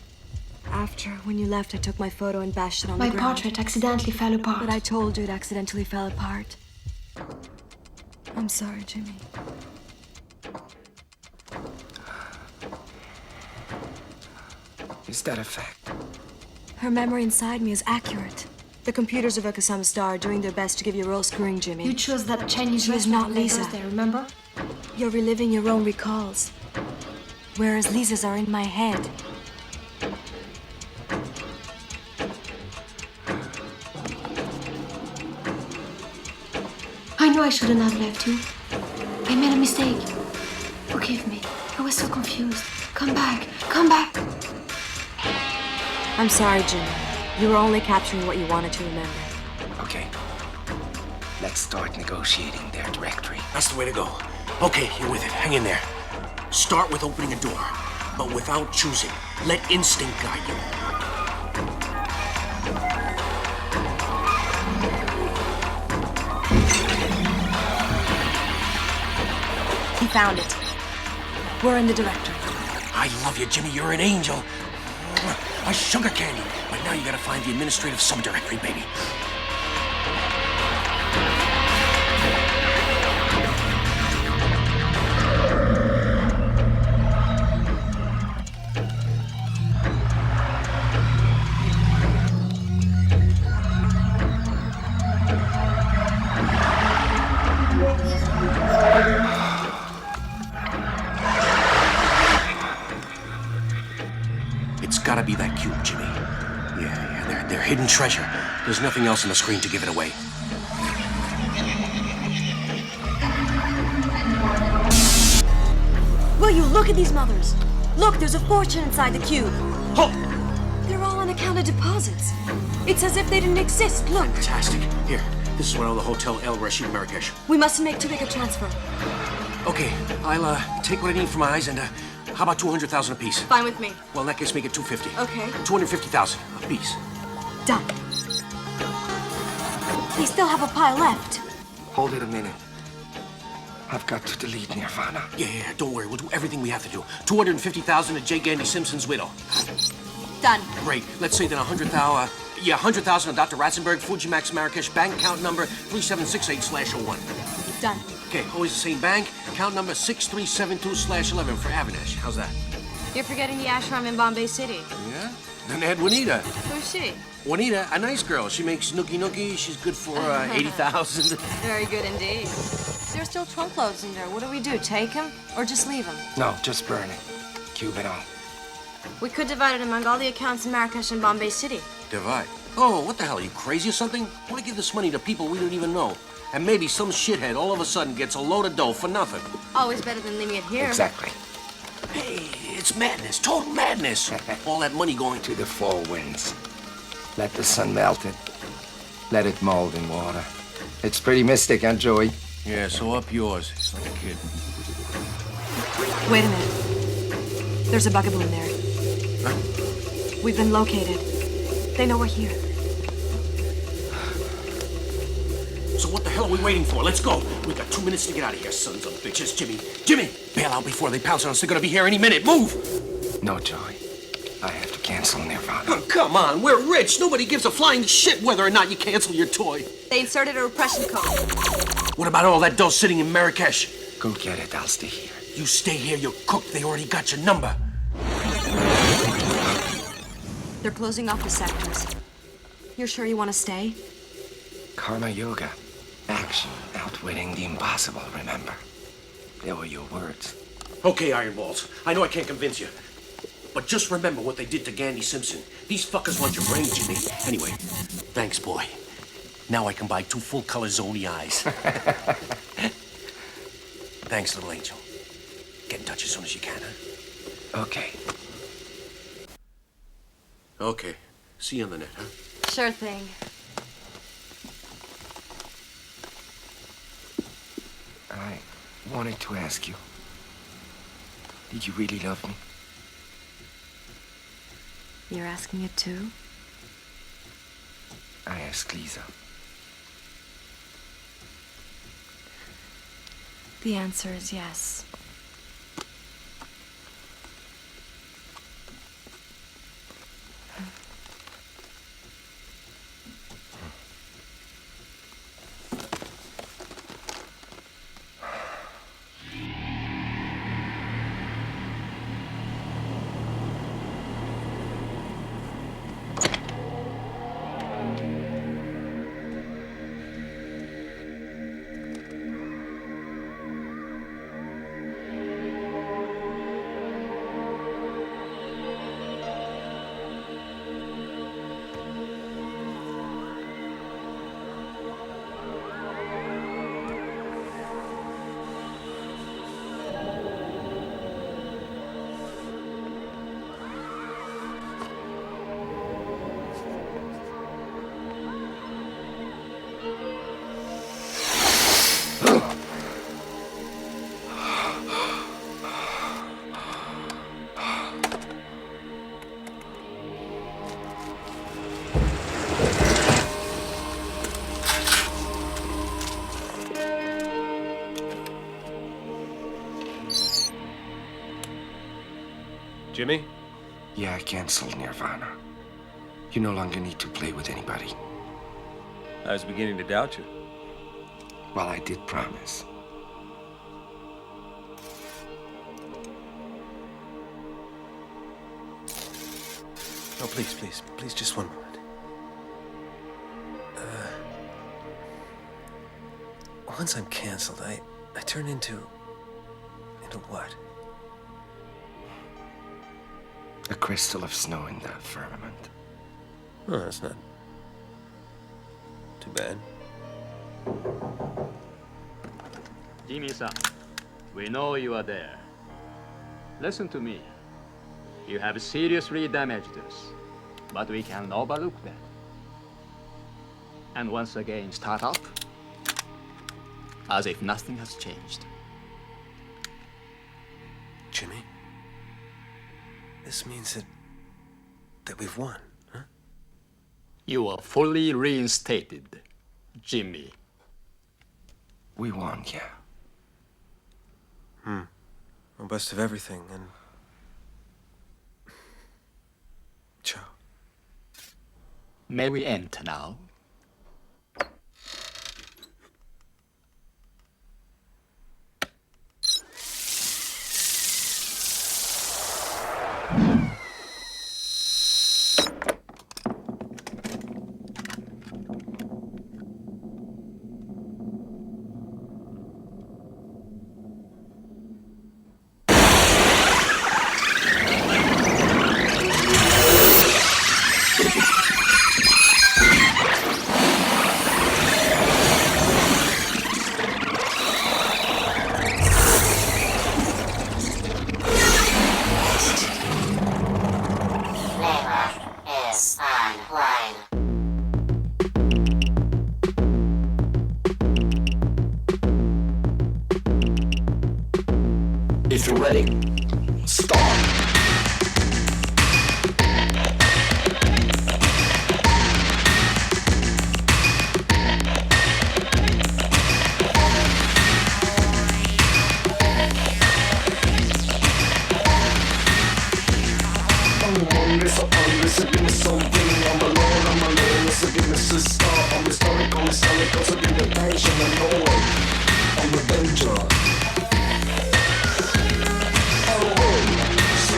After, when you left, I took my photo and bashed it on the ground. My portrait accidentally fell apart. But I told you it accidentally fell apart. I'm sorry, Jimmy. Is that a fact? Her memory inside me is accurate. The computers of Okasama Star are doing their best to give you a real screwing, Jimmy. You chose that Chinese She was not Lisa. There, remember? You're reliving your own recalls. Whereas Lisa's are in my head. I know I shouldn't have left you. I made a mistake. Forgive me. I was so confused. Come back. Come back. I'm sorry, Jimmy. You were only capturing what you wanted to remember. Okay. Let's start negotiating their directory. That's the way to go. Okay, you're with it. Hang in there. Start with opening a door, but without choosing. Let instinct guide you. He found it. We're in the directory. I love you, Jimmy. You're an angel. A sugar candy. But now you gotta find the administrative subdirectory, baby. It's gotta be that cube, Jimmy. Yeah, they're hidden treasure. There's nothing else on the screen to give it away. Will you look at these mothers? Look, there's a fortune inside the cube. Halt! They're all unaccounted deposits. It's as if they didn't exist. Look. Fantastic. Here, this is one of the Hotel El Rashid in Marrakesh. We must make too big a transfer. Okay, I'll take what I need for my eyes and how about 200,000 apiece? Fine with me. Well, in that case, make it 250. Okay. 250,000 apiece. Done. We still have a pile left. Hold it a minute. I've got to delete Nirvana. Yeah, don't worry. We'll do everything we have to do. 250,000 to J. Gandy Simpson's widow. Done. Great. Let's say then 100,000 to Dr. Ratzenberg, Fujimax Marrakesh, bank account number 3768/01. Done. Okay, always the same bank. Account number 6372/11 for Avinash. How's that? You're forgetting the ashram in Bombay City. Yeah? Then add Juanita. Who's she? Juanita, a nice girl. She makes nookie. She's good for 80,000. Very good indeed. There's still trunk loads in there. What do we do? Take him or just leave him? No, just burn it. Cube it all. We could divide it among all the accounts in Marrakesh and Bombay City. Divide. Oh, what the hell? Are you crazy or something? Why give this money to people we don't even know? And maybe some shithead all of a sudden gets a load of dough for nothing. Always better than leaving it here. Exactly. Hey, it's madness. Total madness. All that money going to the four winds. Let the sun melt it. Let it mold in water. It's pretty mystic, huh, Joey? Yeah, so up yours. It's like a kid. Wait a minute. There's a bugaboo in there. Huh? We've been located. They know we're here. So what the hell are we waiting for? Let's go. We got 2 minutes to get out of here, sons of bitches. Jimmy, bail out before they pounce on us. They're gonna be here any minute. Move! No, Joey. I have to cancel Nirvana. Oh, come on, we're rich. Nobody gives a flying shit whether or not you cancel your toy. They inserted a repression code. What about all that dough sitting in Marrakesh? Go get it. I'll stay here. You stay here, you're cooked. They already got your number. They're closing off the sectors. You're sure you want to stay? Karma Yoga. Action outwitting the impossible, remember? They were your words. Okay, Ironballs. I know I can't convince you. But just remember what they did to Gandy Simpson. These fuckers want your brain, Jimmy. Anyway, thanks, boy. Now I can buy 2 full-color Zony eyes. Thanks, little angel. Get in touch as soon as you can, huh? Okay. Okay. See you on the net, huh? Sure thing. I wanted to ask you, did you really love me? You're asking it too? I asked Lisa. The answer is yes. Jimmy? Yeah, I canceled Nirvana. You no longer need to play with anybody. I was beginning to doubt you. Well, I did promise. No, please, just one moment. Once I'm canceled, I turn into what? A crystal of snow in the firmament. Oh, that's not too bad. Jimmy-san, we know you are there. Listen to me. You have seriously damaged us, but we can overlook that. And once again start up, as if nothing has changed. Jimmy? This means that we've won, huh? You are fully reinstated, Jimmy. We won, yeah. Well, best of everything, and... ciao. May we enter now? If you're ready, start. Listen, give me something. I'm alone, listen, give me sister. I'm historical, so give me attention and noise. I'm a danger. So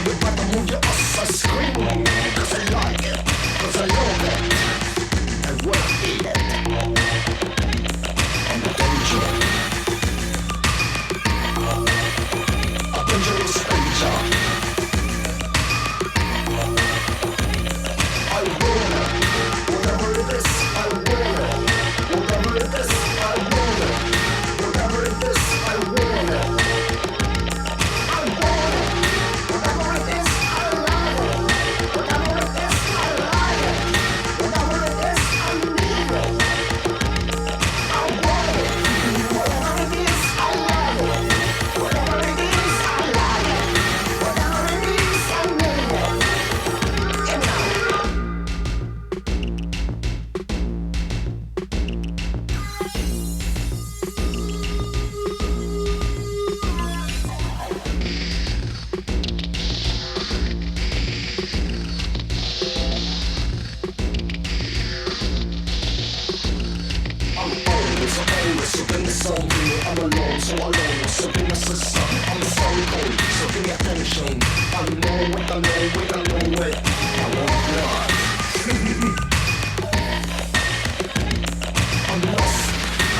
something. I'm alone, so alone. So give me sister, I'm a sorry cold. So give me attention. I know it, I know it, I know it. I want blood. I'm lost,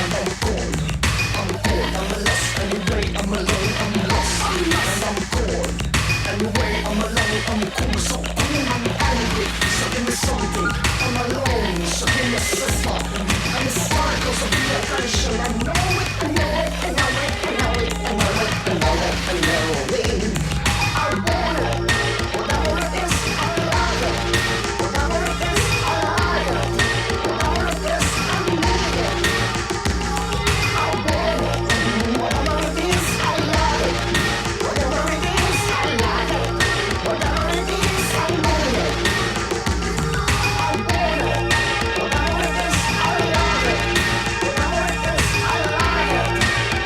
and I'm cold. I'm cold, I'm lost. Anyway, I'm alone, I'm lost. And I'm cold. Anyway, I'm alone, I'm cool, so cool, I'm angry. So give me something. I'm alone, so give me a sister. I'm a sparkle, so give me attention. I know it, I know it, I know it, I know it, I know it, I know it, I know it. I want it. Whatever it is, I love it. Whatever it is, I like it. Whatever it is, I need it. I want it. Whatever it is, I love it. Whatever it is, I like it. Whatever it is, I need it. I want it. Whatever it is, I love it. Whatever it is, I like it.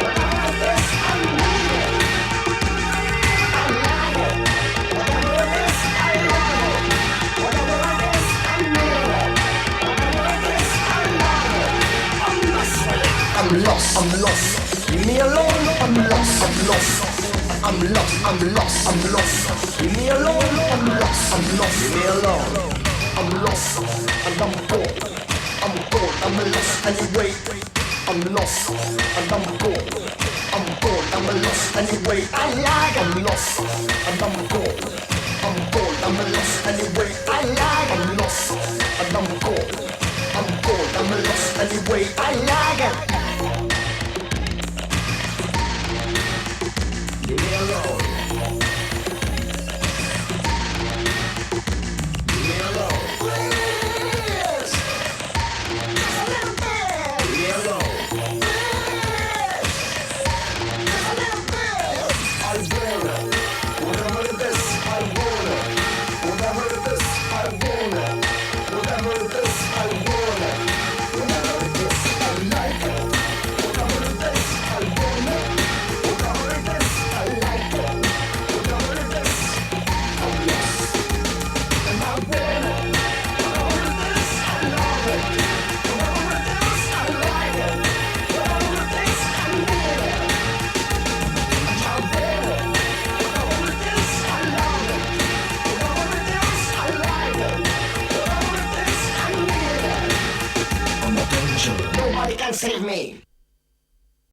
Whatever it is, I need it. I like it. Whatever it is, I love it. Whatever it is, I need it. Whatever it is, I love it. I'm lost with it. I'm lost. I'm lost. Leave me alone. I'm lost. I'm lost. I'm lost. I'm lost. I'm lost. Leave me alone. I'm lost. I'm lost. Leave me alone. I'm lost. And I'm cold. I'm cold. I'm lost anyway. I'm lost. And I'm cold. I'm cold. I'm lost anyway. I like. I'm lost.